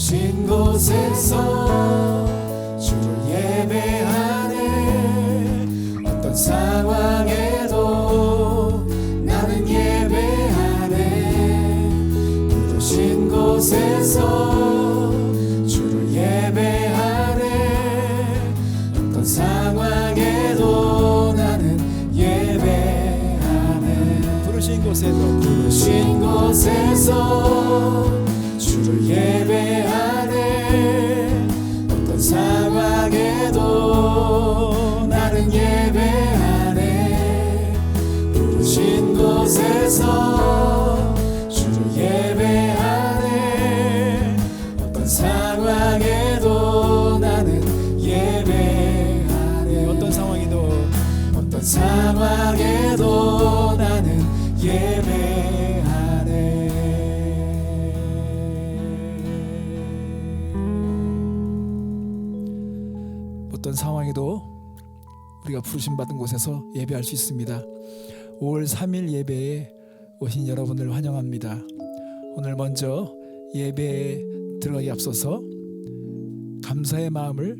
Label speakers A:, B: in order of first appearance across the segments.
A: 부르신 곳에서 주를 예배하네. 어떤 상황에도 나는 예배하네. 부르신 곳에서 주를 예배하네. 어떤 상황에도 나는 예배하네.
B: 부르신
A: 곳에서 주를 예배하네. 어떤 상황에도 나는 예배하네. 부르신 곳에서 주를 예배하네. 어떤 상황에도 나는 예배하네.
B: 어떤 상황에도
A: 나는 예배하네.
B: 어떤 상황에도 우리가 부르심 받은 곳에서 예배할 수 있습니다. 5월 3일 예배에 오신 여러분을 환영합니다. 오늘 먼저 예배에 들어가기 앞서서 감사의 마음을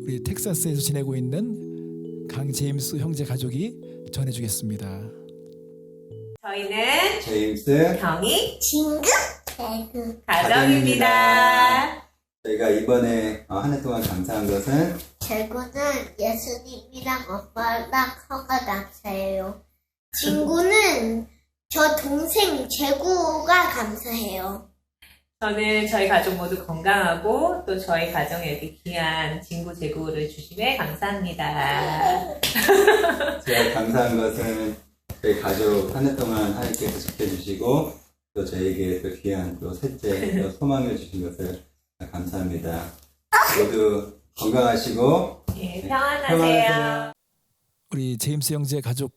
B: 우리 텍사스에서 지내고 있는 강제임스 형제 가족이 전해주겠습니다.
C: 저희는
D: 제임스
C: 경희
E: 친구 배구
C: 가정입니다.
D: 저희가 이번에 한 해 동안 감사한 것은
E: 배구는 예수님이랑 오빠랑 형아 감사해요. 친구는 저 동생 재구가 감사해요.
C: 저는 저희 가족 모두 건강하고 또 저희 가정에 이렇게 귀한 친구 제구를 주심에 감사합니다.
D: 제가 감사한 것은 저희 가족 한 해 동안 하나님께서 지켜주시고 또 저에게 또 귀한 또 셋째 또 소망을 주신 것을 감사합니다. 모두 건강하시고
C: 예, 평안하세요.
B: 우리 제임스 형제 가족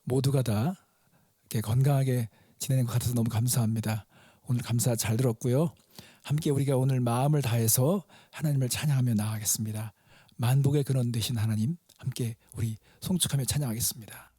B: 모두가 다 이렇게 건강하게 지내는 것 같아서 너무 감사합니다. 오늘 감사 잘 들었고요. 함께 우리가 오늘 마음을 다해서 하나님을 찬양하며 나아가겠습니다. 만복의 근원 되신 하나님, 함께 우리 송축하며 찬양하겠습니다.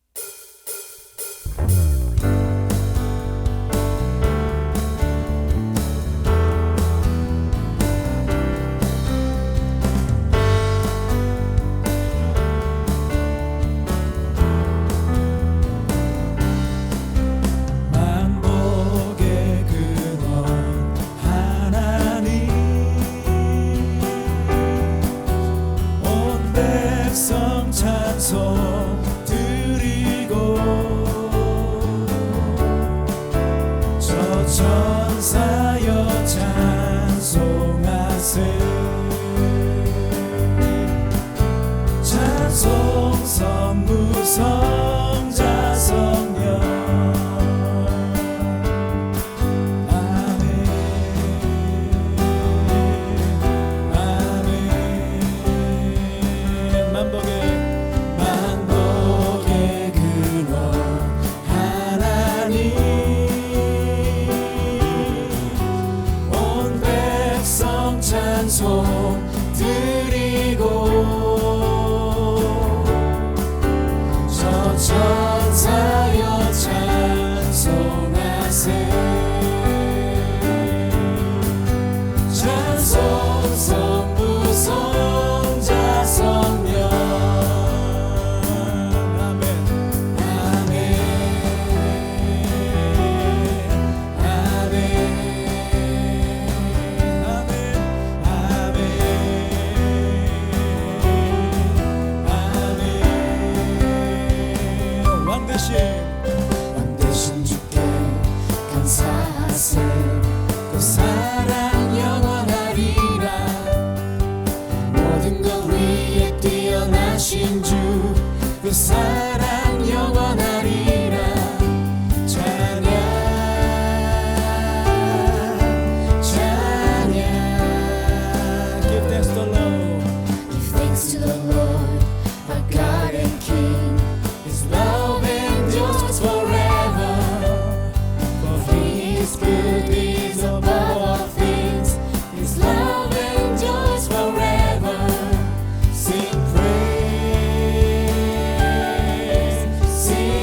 A: 만복의 근원 하나님, 온 백성 찬송 드리고 저 천사여 찬송하세. 찬송 선무 성자 성령 만복의 근원 하나님, 온 백성 찬송 드리고 저 천사여 찬송하세. 찬송 선무 성자 성령 왕되신 주께 감사하세. 그 사랑 영원하리라. 모든 것 위에 뛰어나신 주, 그 사랑 영원하리라. 찬양 찬양. Give thanks to the Lord. Give thanks to the Lord, our God and King. His love endures forever, for He is good, He is above all things. His love endures forever. Sing praise, sing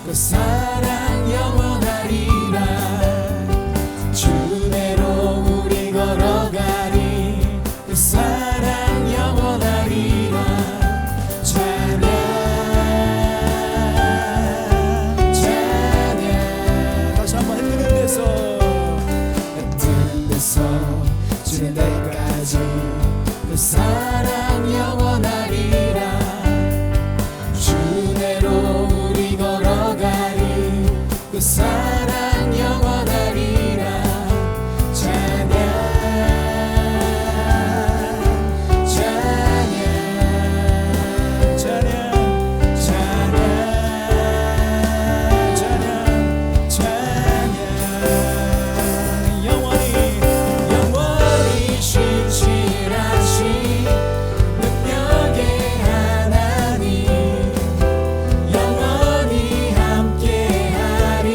B: 그 사랑 영원하리라 주대로 우리 걸어가리 그 사랑 영원하리라 찬양 다시 한번 흔드는 데서 주는 데까지 그 사랑 영원하리라 주대로 우리 걸어가리 그 사랑 영원하리라 찬양 찬양 찬양 찬양 찬양 찬양 영원히 신실하신 능력의 하나님 영원히 함께하리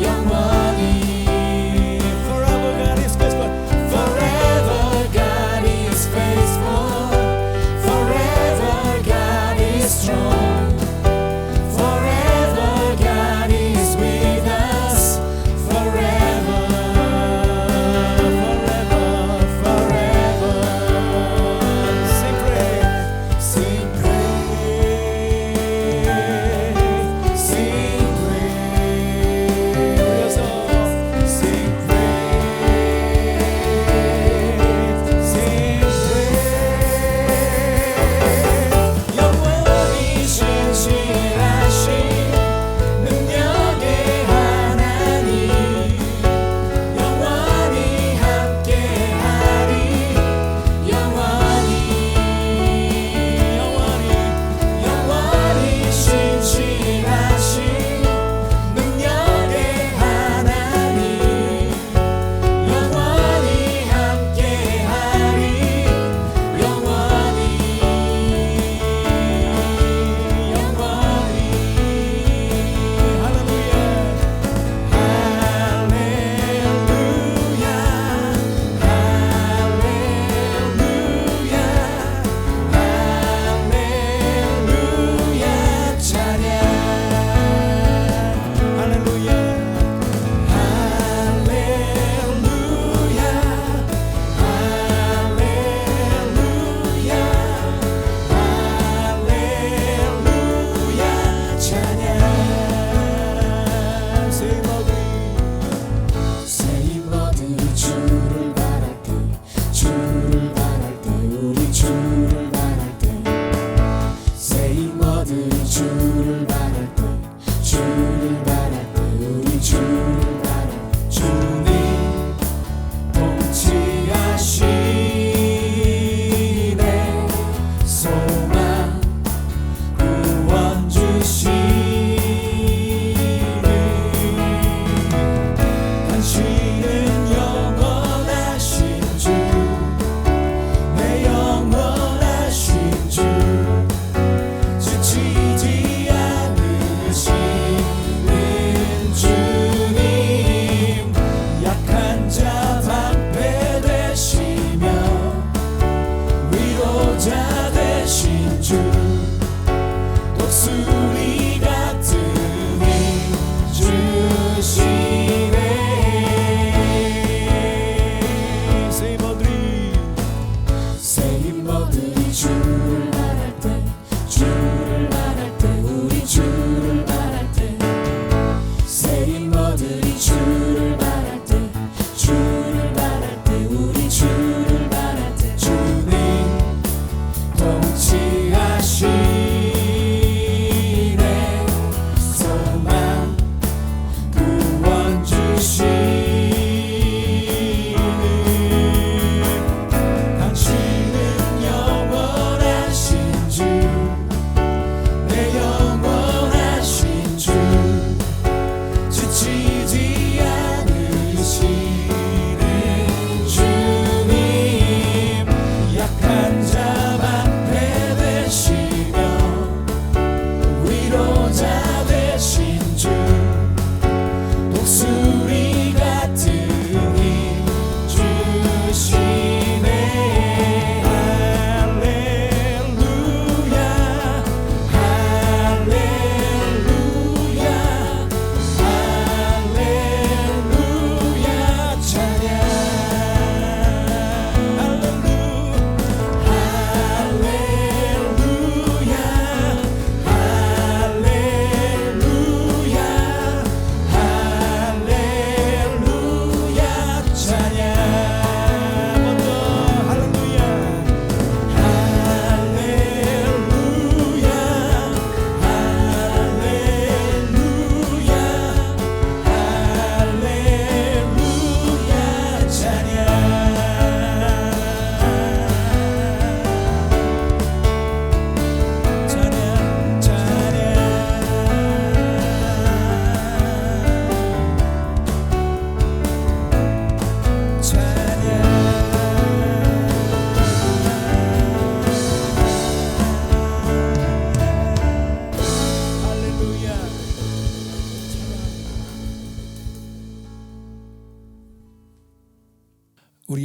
B: 영원히 Forever God is faithful Forever God is faithful Forever God is strong Forever God is with us Forever Forever Sing praise Sing praise Sing praise Sing praise Sing praise 영원히 신실하신 능력의 하나님 영원히 함께하리 영원히 신실하신 능력의 하나님 영원히 함께하리 영원히 세이 모두 주를 바랄 때 우리 주를 바랄 때 세이 모두 주를 바랄 때 우리 주를 바랄 때 주님 통치하시네 소망 구원 주시네 당신은 영원하신 주 내 영원하신 주 지치지 않으신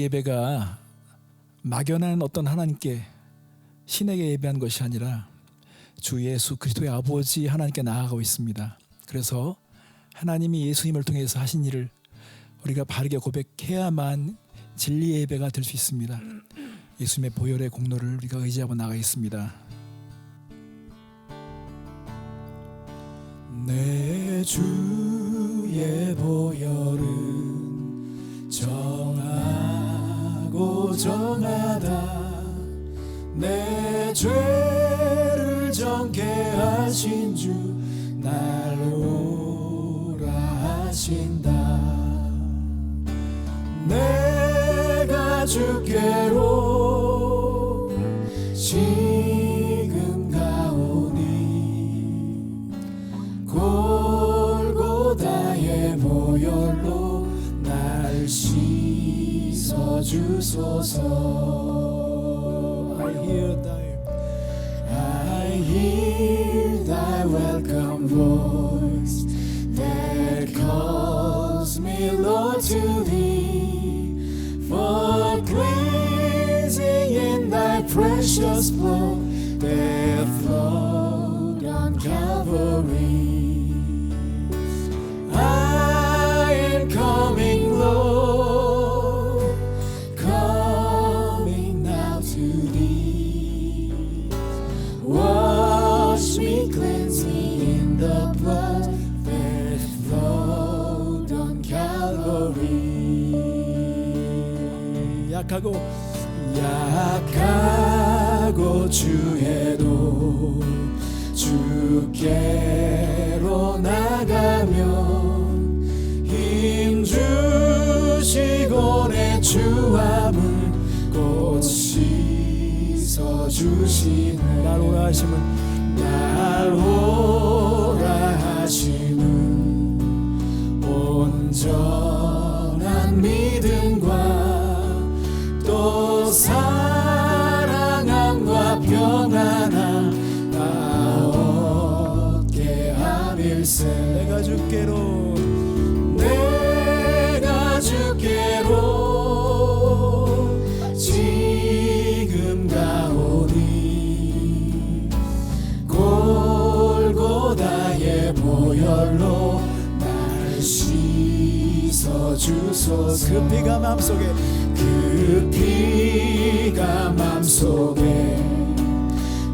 B: 예배가 막연한 어떤 하나님께 신에게 예배한 것이 아니라 주 예수 그리스도의 아버지 하나님께 나아가고 있습니다. 그래서 하나님이 예수님을 통해서 하신 일을 우리가 바르게 고백해야만 진리 예배가 될 수 있습니다. 예수님의 보혈의 공로를 우리가 의지하고 나가겠습니다. 내 주의 보혈은 정하고 정하다 내 죄를 정케 하신 주 날 오라 하신다 내가 주께로 지금 가오니 골고다의 보혈로 날 씻어주소서 I hear thy welcome voice that calls me Lord to thee for cleansing in thy precious blood that flowed on Calvary. I am coming, Lord, coming now to thee. Wash me, cleanse me in the blood that flowed on Calvary. 약하고 주에도 주께로 나가면 힘 주시고 내 주함을 곧 씻어주시네 날 오라 하심은 온전한 믿음과 또 사랑함과 평안함 다 얻게 함일세 내가 주께로 지금 가오니 골고다의 보혈로 날 씻어주소서 그 피가 맘속에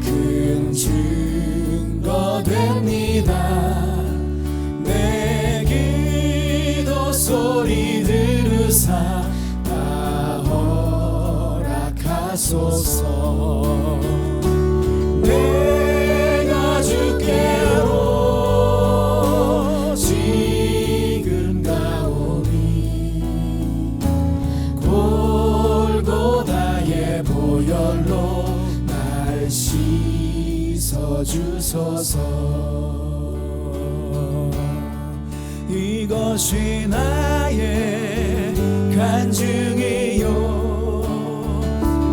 B: 큰 증거 됩니다 내 기도 소리 들으사 다 허락하소서 내가 주께로 지금 가오니 골고다의 보혈로 날 씻어주소서 이것이 나의 간증이요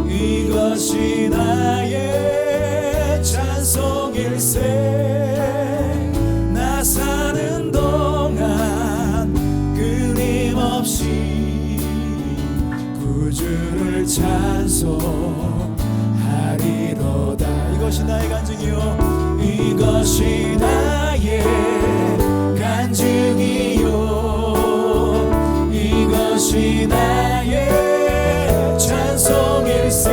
B: 이것이 나의 찬송일세 나 사는 동안 끊임없이 구주를 찬송하리로다 이것이 나의 간증이요 이것이 나의 간증이요 이것이 나의 찬송일세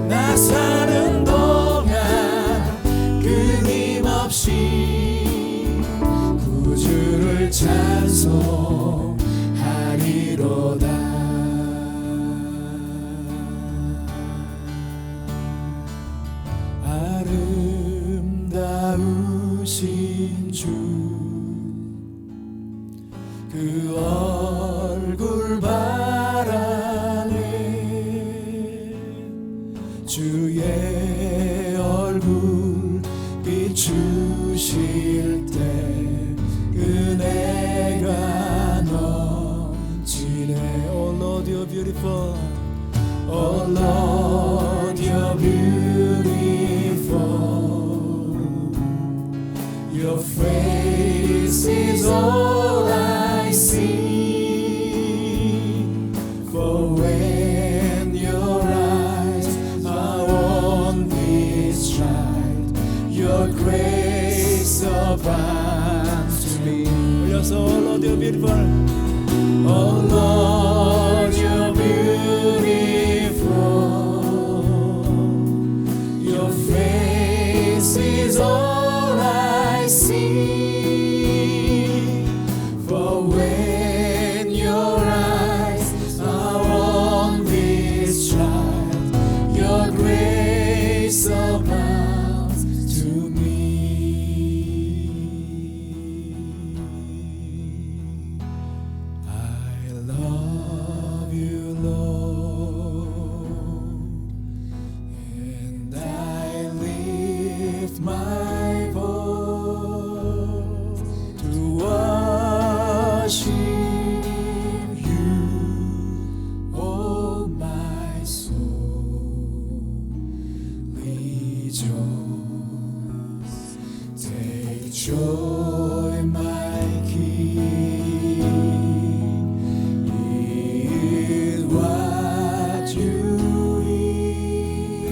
B: 나 사는 동안 끊임없이 구주를 찬송하리로다 아름다우신 주 그 얼굴 바라네 주의 얼굴 비추실 때 은혜가 넘치네 Oh Lord you're beautiful Oh Lord you're beautiful Your face is all I see Your grace abounds to me. 올려서 Lord you're beautiful. Oh Lord you're beautiful. Your face is all I see. For when your eyes are on this child, your grace abounds to me. I love you, Lord, and I lift my voice to worship you, oh my soul. Rejoice, take joy, my King, in what you hear.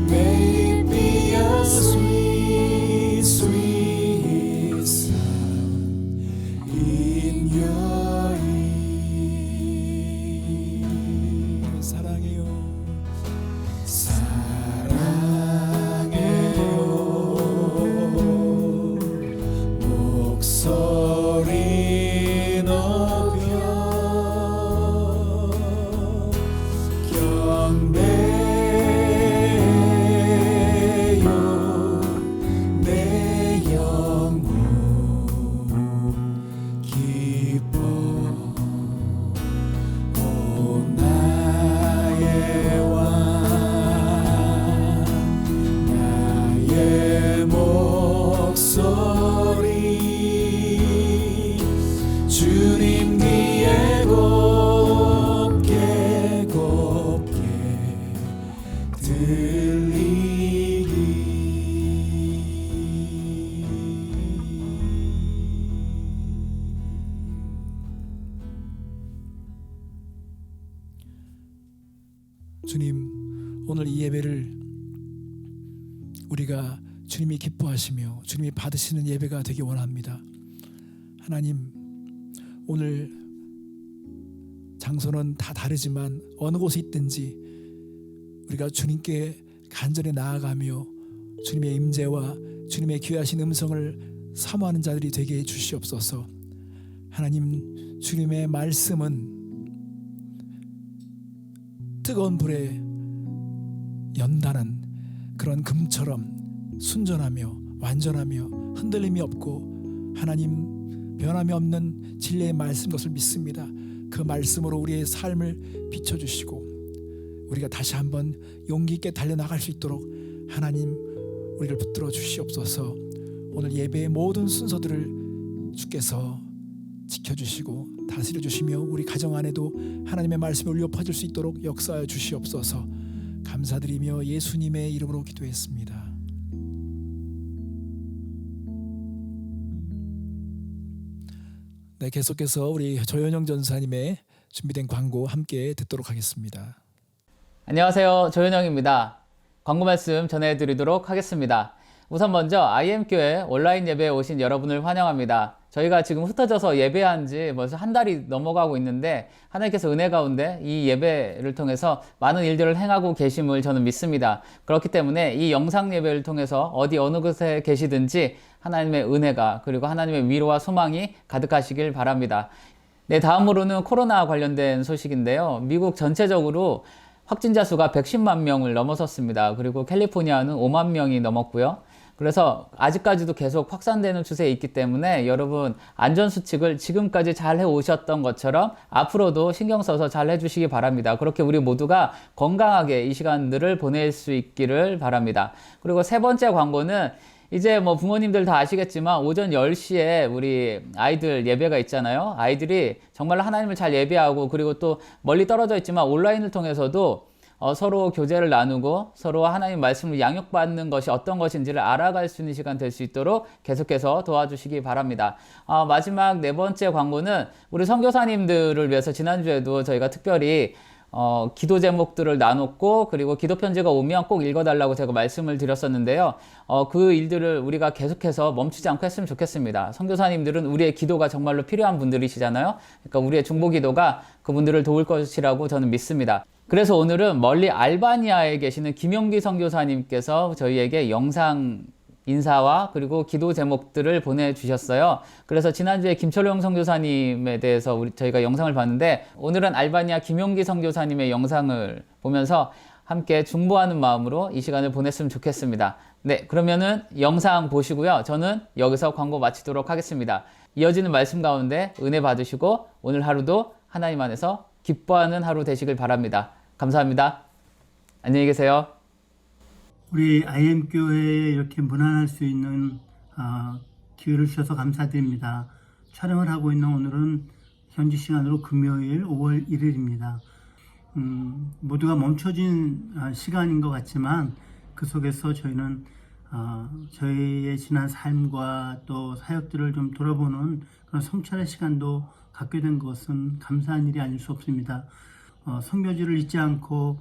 B: May it be a sweet, sweet sound in your ear. 사랑해요. 사랑해요. 목소리 높여 경배해요. 내 영혼 기뻐. 오 나의 왕 나의 목소리 주님 귀에 곱게 곱게 주님, 오늘 이 예배를 우리가 주님이 기뻐하시며 주님이 받으시는 예배가 되기 원합니다. 하나님, 오늘 장소는 다 다르지만 어느 곳에 있든지 우리가 주님께 간절히 나아가며 주님의 임재와 주님의 귀하신 음성을 사모하는 자들이 되게 해 주시옵소서. 하나님, 주님의 말씀은 뜨거운 불에 연단한 그런 금처럼 순전하며 완전하며 흔들림이 없고 하나님 변함이 없는 진리의 말씀 것을 믿습니다. 그 말씀으로 우리의 삶을 비춰주시고 우리가 다시 한번 용기 있게 달려나갈 수 있도록 하나님 우리를 붙들어 주시옵소서. 오늘 예배의 모든 순서들을 주께서 지켜주시고 다스려 주시며 우리 가정 안에도 하나님의 말씀이 울려 퍼질 수 있도록 역사하여 주시옵소서. 감사드리며 예수님의 이름으로 기도했습니다. 네, 계속해서 우리 조현영 전사님의 준비된 광고 함께 듣도록 하겠습니다.
F: 안녕하세요, 조현영입니다. 광고 말씀 전해드리도록 하겠습니다. 우선 먼저 IM교회 온라인 예배에 오신 여러분을 환영합니다. 저희가 지금 흩어져서 예배한 지 벌써 한 달이 넘어가고 있는데 하나님께서 은혜 가운데 이 예배를 통해서 많은 일들을 행하고 계심을 저는 믿습니다. 그렇기 때문에 이 영상 예배를 통해서 어디 어느 곳에 계시든지 하나님의 은혜가 그리고 하나님의 위로와 소망이 가득하시길 바랍니다. 네, 다음으로는 코로나 관련된 소식인데요. 미국 전체적으로 확진자 수가 110만 명을 넘어섰습니다. 그리고 캘리포니아는 5만 명이 넘었고요. 그래서 아직까지도 계속 확산되는 추세에 있기 때문에 여러분 안전수칙을 지금까지 잘 해오셨던 것처럼 앞으로도 신경 써서 잘 해주시기 바랍니다. 그렇게 우리 모두가 건강하게 이 시간들을 보낼 수 있기를 바랍니다. 그리고 세 번째 광고는 이제 뭐 부모님들 다 아시겠지만 오전 10시에 우리 아이들 예배가 있잖아요. 아이들이 정말 하나님을 잘 예배하고 그리고 또 멀리 떨어져 있지만 온라인을 통해서도 서로 교제를 나누고 서로 하나님 말씀을 양육받는 것이 어떤 것인지를 알아갈 수 있는 시간 될 수 있도록 계속해서 도와주시기 바랍니다. 마지막 네 번째 광고는 우리 선교사님들을 위해서 지난주에도 저희가 특별히 기도 제목들을 나눴고 그리고 기도 편지가 오면 꼭 읽어달라고 제가 말씀을 드렸었는데요. 그 일들을 우리가 계속해서 멈추지 않고 했으면 좋겠습니다. 선교사님들은 우리의 기도가 정말로 필요한 분들이시잖아요. 그러니까 우리의 중보 기도가 그분들을 도울 것이라고 저는 믿습니다. 그래서 오늘은 멀리 알바니아에 계시는 김용기 선교사님께서 저희에게 영상 인사와 그리고 기도 제목들을 보내주셨어요. 그래서 지난주에 김철용 선교사님에 대해서 저희가 영상을 봤는데 오늘은 알바니아 김용기 선교사님의 영상을 보면서 함께 중보하는 마음으로 이 시간을 보냈으면 좋겠습니다. 네, 그러면은 영상 보시고요. 저는 여기서 광고 마치도록 하겠습니다. 이어지는 말씀 가운데 은혜 받으시고 오늘 하루도 하나님 안에서 기뻐하는 하루 되시길 바랍니다. 감사합니다. 안녕히 계세요.
G: 우리 IM교회에 이렇게 문안할 수 있는 기회를 주셔서 감사드립니다. 촬영을 하고 있는 오늘은 현지 시간으로 금요일 5월 1일입니다. 모두가 멈춰진 시간인 것 같지만 그 속에서 저희는 저희의 지난 삶과 또 사역들을 좀 돌아보는 그런 성찰의 시간도 갖게 된 것은 감사한 일이 아닐 수 없습니다. 선교지를 잊지 않고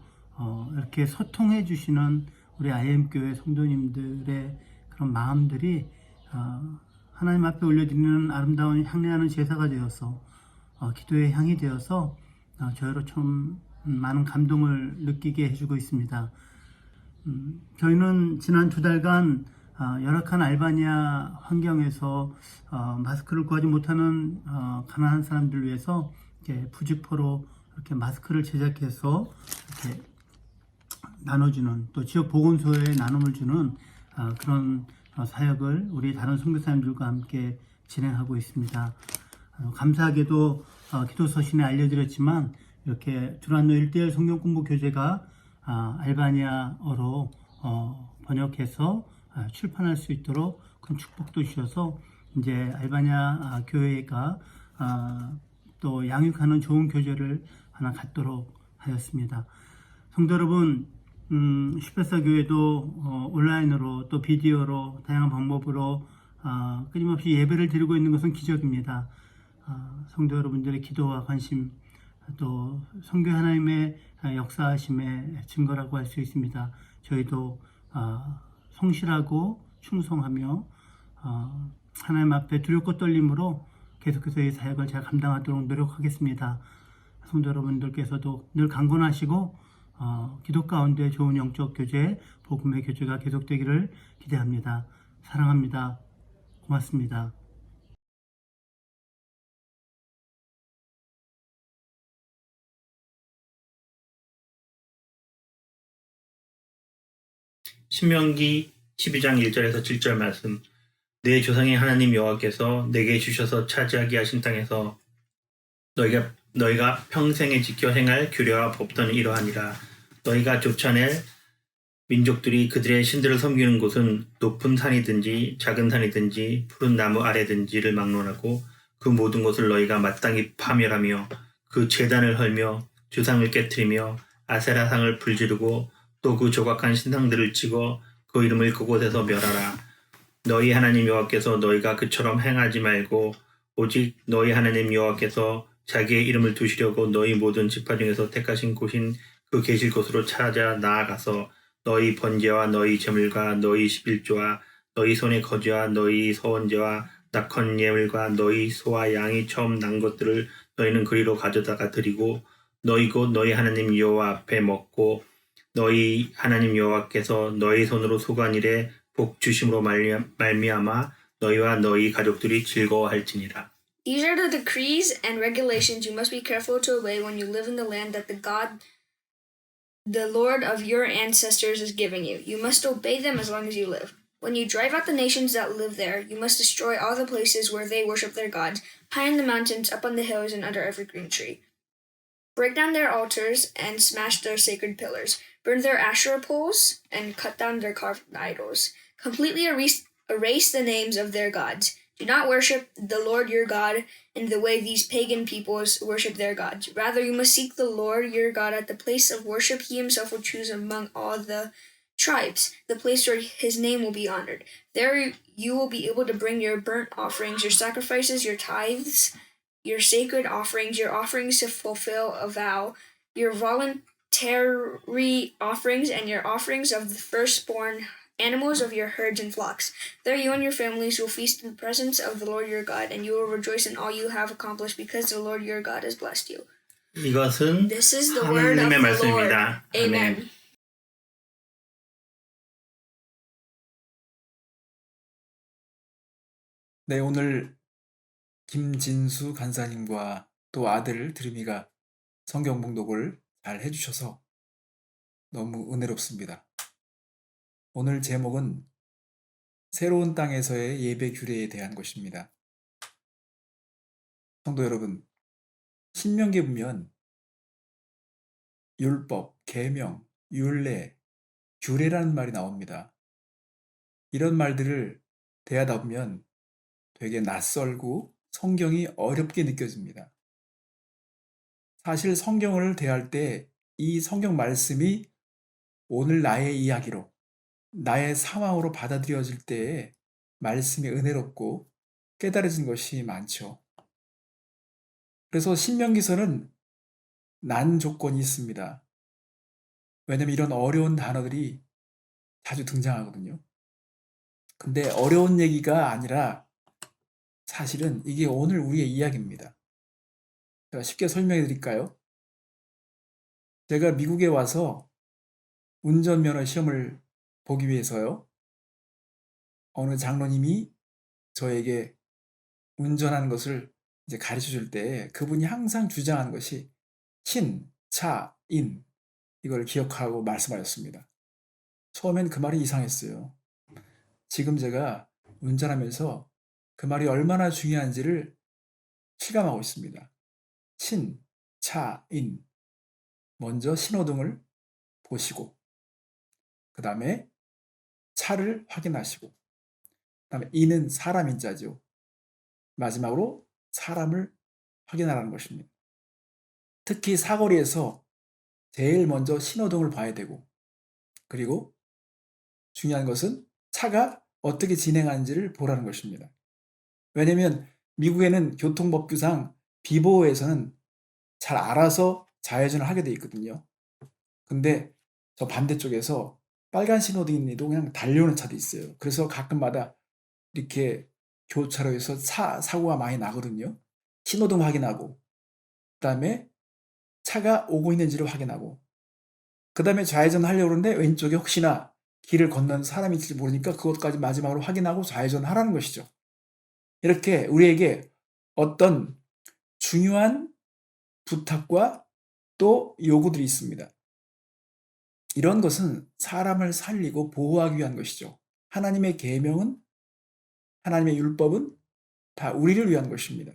G: 이렇게 소통해 주시는 우리 IM교회 성도님들의 그런 마음들이 하나님 앞에 올려드리는 아름다운 향례하는 제사가 되어서 기도의 향이 되어서 저희로 좀 많은 감동을 느끼게 해주고 있습니다. 저희는 지난 2달간 열악한 알바니아 환경에서 마스크를 구하지 못하는 가난한 사람들을 위해서 이렇게 부직포로 이렇게 마스크를 제작해서 이렇게 나눠주는 또 지역 보건소에 나눔을 주는 그런 사역을 우리 다른 선교사님들과 함께 진행하고 있습니다. 감사하게도 기도 서신에 알려드렸지만 이렇게 두란노 1:1 성경 공부 교재가 알바니아어로 번역해서 출판할 수 있도록 큰 축복도 주셔서 이제 알바니아 교회가 또 양육하는 좋은 교재를 하나 갖도록 하였습니다. 성도 여러분, 슈페사 교회도 온라인으로 또 비디오로 다양한 방법으로 끊임없이 예배를 드리고 있는 것은 기적입니다. 성도 여러분들의 기도와 관심 또 선교 하나님의 역사하심의 증거라고 할 수 있습니다. 저희도 성실하고 충성하며 하나님 앞에 두렵고 떨림으로 계속해서 이 사역을 잘 감당하도록 노력하겠습니다. 성도 여러분들께서도 늘 강건하시고 기도 가운데 좋은 영적 교제, 복음의 교제가 계속되기를 기대합니다. 사랑합니다. 고맙습니다.
H: 신명기 12장 1절에서 7절 말씀. 내 조상의 하나님 여호와께서 내게 주셔서 차지하게 하신 땅에서 너희가 평생에 지켜 행할 규례와 법도는 이러하니라. 너희가 쫓아낼 민족들이 그들의 신들을 섬기는 곳은 높은 산이든지 작은 산이든지 푸른 나무 아래든지를 막론하고 그 모든 곳을 너희가 마땅히 파멸하며 그 제단을 헐며 주상을 깨트리며 아세라상을 불지르고 또 그 조각한 신상들을 찍어 그 이름을 그곳에서 멸하라. 너희 하나님 여호와께서 너희가 그처럼 행하지 말고 오직 너희 하나님 여호와께서 자기의 이름을 두시려고 너희 모든 지파 중에서 택하신 곳인 그 계실 곳으로 찾아 나아가서 너희 번제와 너희 제물과 너희 11조와 너희 손의 거지와 너희 서원제와 낙헌 예물과 너희 소와 양이 처음 난 것들을 너희는 그리로 가져다가 드리고 너희 곧 너희 하나님 여호와 앞에 먹고 너희 하나님 여호와께서 너희 손으로 소관 일에 복 주심으로 말미암아 너희와 너희 가족들이 즐거워할지니라.
I: These are the decrees and regulations you must be careful to obey when you live in the land that the Lord of your ancestors is giving you. You must obey them as long as you live. When you drive out the nations that live there, you must destroy all the places where they worship their gods, high in the mountains, up on the hills, and under every green tree. Break down their altars and smash their sacred pillars. Burn their Asherah poles and cut down their carved idols. Completely erase the names of their gods. Do not worship the Lord your God in the way these pagan peoples worship their gods. Rather, you must seek the Lord your God at the place of worship he himself will choose among all the tribes, the place where his name will be honored. There you will be able to bring your burnt offerings, your sacrifices, your tithes, your sacred offerings, your offerings to fulfill a vow, your voluntary offerings and your offerings of the firstborn animals of your herds and flocks. There you and your families will feast in the presence of the Lord your God, and you will rejoice in all you have accomplished because the Lord your God has blessed you.
H: 이것은
I: This is the word of
H: 하나님의
I: the Lord.
H: 말씀입니다.
I: Amen.
B: 네, 오늘 김진수 간사님과 또 아들 드림이가 성경 봉독을 잘 해주셔서 너무 은혜롭습니다. 오늘 제목은 새로운 땅에서의 예배 규례에 대한 것입니다. 성도 여러분, 신명기 보면 율법, 계명, 율례, 규례라는 말이 나옵니다. 이런 말들을 대하다 보면 되게 낯설고 성경이 어렵게 느껴집니다. 사실 성경을 대할 때 이 성경 말씀이 오늘 나의 이야기로, 나의 상황으로 받아들여질 때에 말씀이 은혜롭고 깨달아진 것이 많죠. 그래서 신명기서는 난 조건이 있습니다. 왜냐하면 이런 어려운 단어들이 자주 등장하거든요. 근데 어려운 얘기가 아니라 사실은 이게 오늘 우리의 이야기입니다. 제가 쉽게 설명해 드릴까요? 제가 미국에 와서 운전면허 시험을 보기 위해서요. 어느 장로님이 저에게 운전하는 것을 이제 가르쳐 줄 때 그분이 항상 주장하는 것이 신, 차, 인 이걸 기억하고 말씀하셨습니다. 처음엔 그 말이 이상했어요. 지금 제가 운전하면서 그 말이 얼마나 중요한지를 실감하고 있습니다. 신, 차, 인. 먼저 신호등을 보시고 그 다음에 차를 확인하시고 그 다음에 인은 사람 인자죠. 마지막으로 사람을 확인하라는 것입니다. 특히 사거리에서 제일 먼저 신호등을 봐야 되고 그리고 중요한 것은 차가 어떻게 진행하는지를 보라는 것입니다. 왜냐하면 미국에는 교통법규상 비보호에서는 잘 알아서 좌회전을 하게 돼 있거든요. 근데 저 반대쪽에서 빨간 신호등인데도 그냥 달려오는 차도 있어요. 그래서 가끔마다 이렇게 교차로에서 사고가 많이 나거든요. 신호등 확인하고 그 다음에 차가 오고 있는지를 확인하고 그 다음에 좌회전 하려고 그러는데 왼쪽에 혹시나 길을 건너는 사람이 있을지 모르니까 그것까지 마지막으로 확인하고 좌회전 하라는 것이죠. 이렇게 우리에게 어떤 중요한 부탁과 또 요구들이 있습니다. 이런 것은 사람을 살리고 보호하기 위한 것이죠. 하나님의 계명은, 하나님의 율법은 다 우리를 위한 것입니다.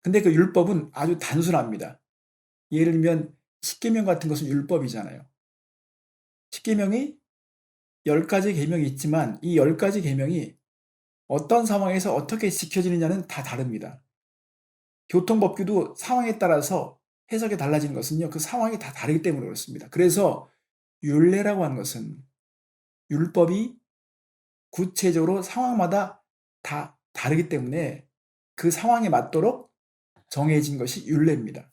B: 근데 그 율법은 아주 단순합니다. 예를 들면 십계명 같은 것은 율법이잖아요. 십계명이 10가지 계명이 있지만 이 10가지 계명이 어떤 상황에서 어떻게 지켜지느냐는 다 다릅니다. 교통법규도 상황에 따라서 해석이 달라지는 것은요. 그 상황이 다 다르기 때문에 그렇습니다. 그래서 율례라고 하는 것은 율법이 구체적으로 상황마다 다 다르기 때문에 그 상황에 맞도록 정해진 것이 율례입니다.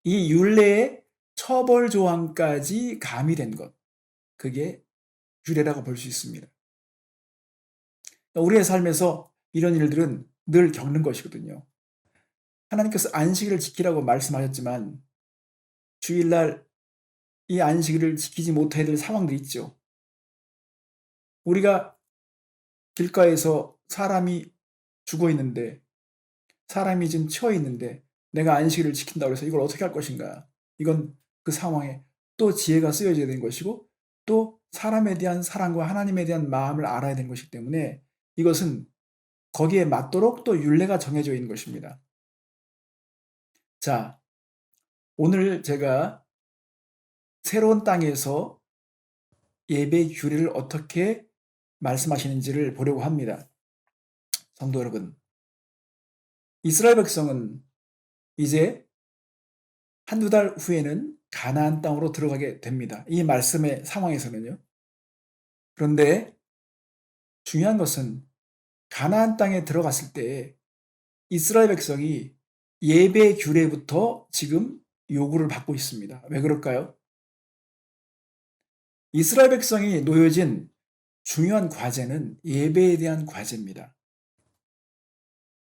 B: 이 율례의 처벌 조항까지 가미된 것, 그게 율례라고 볼 수 있습니다. 우리의 삶에서 이런 일들은 늘 겪는 것이거든요. 하나님께서 안식일을 지키라고 말씀하셨지만 주일날 이 안식일을 지키지 못해야 될 상황들이 있죠. 우리가 길가에서 사람이 죽어 있는데 사람이 지금 치워 있는데 내가 안식일을 지킨다고 해서 이걸 어떻게 할 것인가. 이건 그 상황에 또 지혜가 쓰여져야 되는 것이고 또 사람에 대한 사랑과 하나님에 대한 마음을 알아야 되는 것이기 때문에 이것은 거기에 맞도록 또 율례가 정해져 있는 것입니다. 자, 오늘 제가 새로운 땅에서 예배 규례를 어떻게 말씀하시는지를 보려고 합니다. 성도 여러분, 이스라엘 백성은 이제 한두 달 후에는 가나안 땅으로 들어가게 됩니다. 이 말씀의 상황에서는요. 그런데 중요한 것은 가나안 땅에 들어갔을 때 이스라엘 백성이 예배 규례부터 지금 요구를 받고 있습니다. 왜 그럴까요? 이스라엘 백성이 놓여진 중요한 과제는 예배에 대한 과제입니다.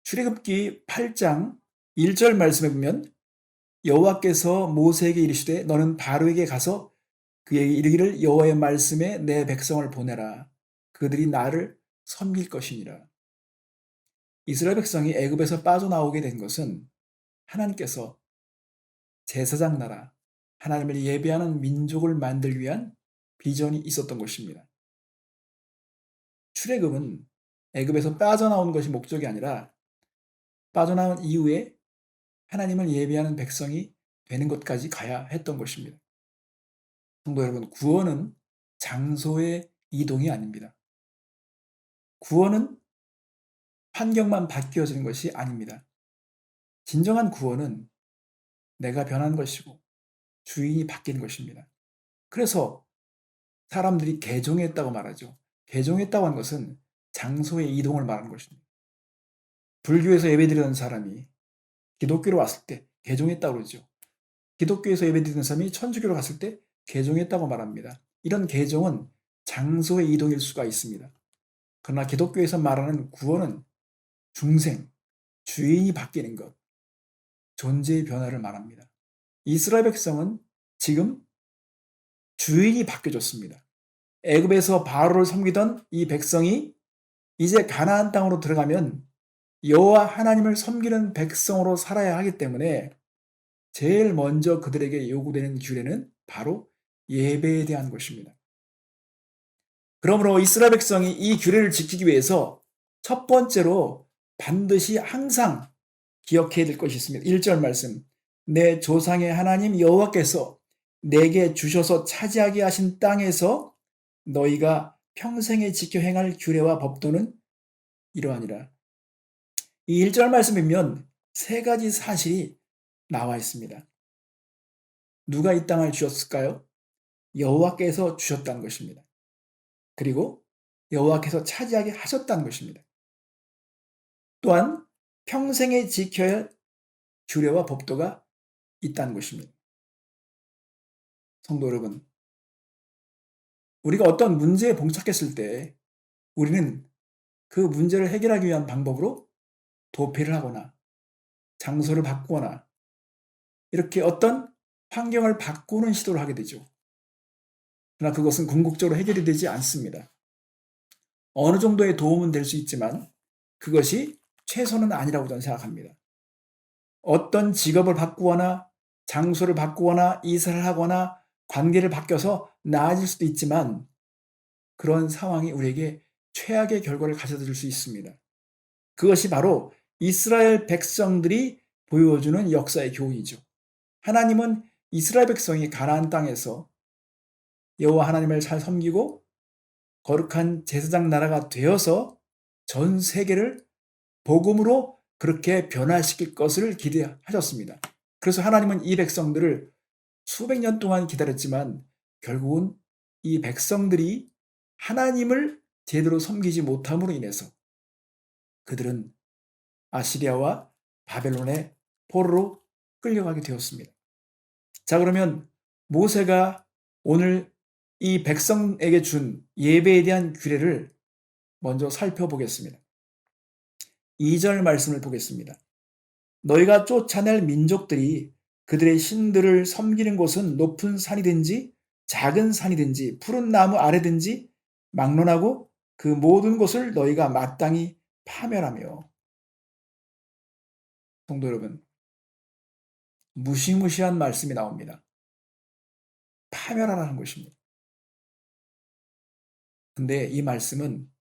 B: 출애굽기 8장 1절 말씀에 보면 여호와께서 모세에게 이르시되 너는 바로에게 가서 그에게 이르기를 여호와의 말씀에 내 백성을 보내라. 그들이 나를 섬길 것이니라. 이스라엘 백성이 애굽에서 빠져나오게 된 것은 하나님께서 제사장 나라, 하나님을 예배하는 민족을 만들기 위한 비전이 있었던 것입니다. 출애굽은 애굽에서 빠져나온 것이 목적이 아니라 빠져나온 이후에 하나님을 예배하는 백성이 되는 것까지 가야 했던 것입니다. 성도 여러분, 구원은 장소의 이동이 아닙니다. 구원은 환경만 바뀌어지는 것이 아닙니다. 진정한 구원은 내가 변한 것이고 주인이 바뀐 것입니다. 그래서 사람들이 개종했다고 말하죠. 개종했다고 하는 것은 장소의 이동을 말하는 것입니다. 불교에서 예배드리던 사람이 기독교로 왔을 때 개종했다고 그러죠. 기독교에서 예배드리던 사람이 천주교로 갔을 때 개종했다고 말합니다. 이런 개종은 장소의 이동일 수가 있습니다. 그러나 기독교에서 말하는 구원은 중생, 주인이 바뀌는 것, 존재의 변화를 말합니다. 이스라엘 백성은 지금 주인이 바뀌어졌습니다. 애굽에서 바로를 섬기던 이 백성이 이제 가나안 땅으로 들어가면 여호와 하나님을 섬기는 백성으로 살아야 하기 때문에 제일 먼저 그들에게 요구되는 규례는 바로 예배에 대한 것입니다. 그러므로 이스라엘 백성이 이 규례를 지키기 위해서 첫 번째로 반드시 항상 기억해야 될 것이 있습니다. 1절 말씀, 내 조상의 하나님 여호와께서 내게 주셔서 차지하게 하신 땅에서 너희가 평생에 지켜 행할 규례와 법도는 이러하니라. 이 1절 말씀이면 세 가지 사실이 나와 있습니다. 누가 이 땅을 주셨을까요? 여호와께서 주셨다는 것입니다. 그리고 여호와께서 차지하게 하셨다는 것입니다. 또한 평생에 지켜야 할 규례와 법도가 있다는 것입니다. 성도 여러분, 우리가 어떤 문제에 봉착했을 때 우리는 그 문제를 해결하기 위한 방법으로 도피를 하거나 장소를 바꾸거나 이렇게 어떤 환경을 바꾸는 시도를 하게 되죠. 그러나 그것은 궁극적으로 해결이 되지 않습니다. 어느 정도의 도움은 될 수 있지만 그것이 최소는 아니라고 저는 생각합니다. 어떤 직업을 바꾸거나 장소를 바꾸거나 이사를 하거나 관계를 바뀌어서 나아질 수도 있지만 그런 상황이 우리에게 최악의 결과를 가져다 줄 수 있습니다. 그것이 바로 이스라엘 백성들이 보여주는 역사의 교훈이죠. 하나님은 이스라엘 백성이 가나안 땅에서 여호와 하나님을 잘 섬기고 거룩한 제사장 나라가 되어서 전 세계를 복음으로 그렇게 변화시킬 것을 기대하셨습니다. 그래서 하나님은 이 백성들을 수백 년 동안 기다렸지만 결국은 이 백성들이 하나님을 제대로 섬기지 못함으로 인해서 그들은 아시리아와 바벨론의 포로로 끌려가게 되었습니다. 자, 그러면 모세가 오늘 이 백성에게 준 예배에 대한 규례를 먼저 살펴보겠습니다. 2절 말씀을 보겠습니다. 너희가 쫓아낼 민족들이 그들의 신들을 섬기는 곳은 높은 산이든지 작은 산이든지 푸른 나무 아래든지 막론하고 그 모든 곳을 너희가 마땅히 파멸하며. 성도 여러분, 무시무시한 말씀이 나옵니다. 파멸하라는 것입니다. 근데 이 말씀은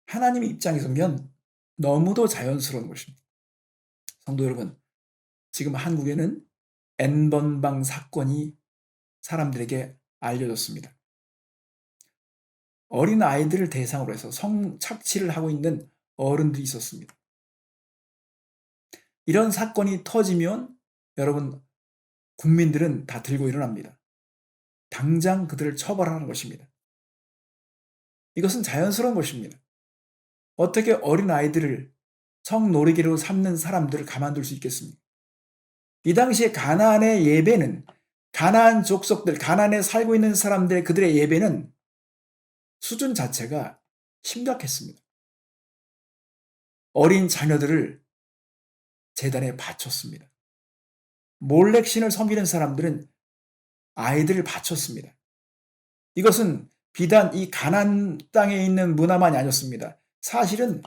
B: 하나님의 입장에서 보면 너무도 자연스러운 것입니다. 성도 여러분, 지금 한국에는 N번방 사건이 사람들에게 알려졌습니다. 어린 아이들을 대상으로 해서 성착취를 하고 있는 어른들이 있었습니다. 이런 사건이 터지면 여러분, 국민들은 다 들고 일어납니다. 당장 그들을 처벌하는 것입니다. 이것은 자연스러운 것입니다. 어떻게 어린 아이들을 성노리개로 삼는 사람들을 가만둘 수 있겠습니까? 이 당시에 가나안의 예배는 가나안 족속들, 가나안에 살고 있는 사람들 그들의 예배는 수준 자체가 심각했습니다. 어린 자녀들을 제단에 바쳤습니다. 몰렉 신을 섬기는 사람들은 아이들을 바쳤습니다. 이것은 비단 이 가나안 땅에 있는 문화만이 아니었습니다. 사실은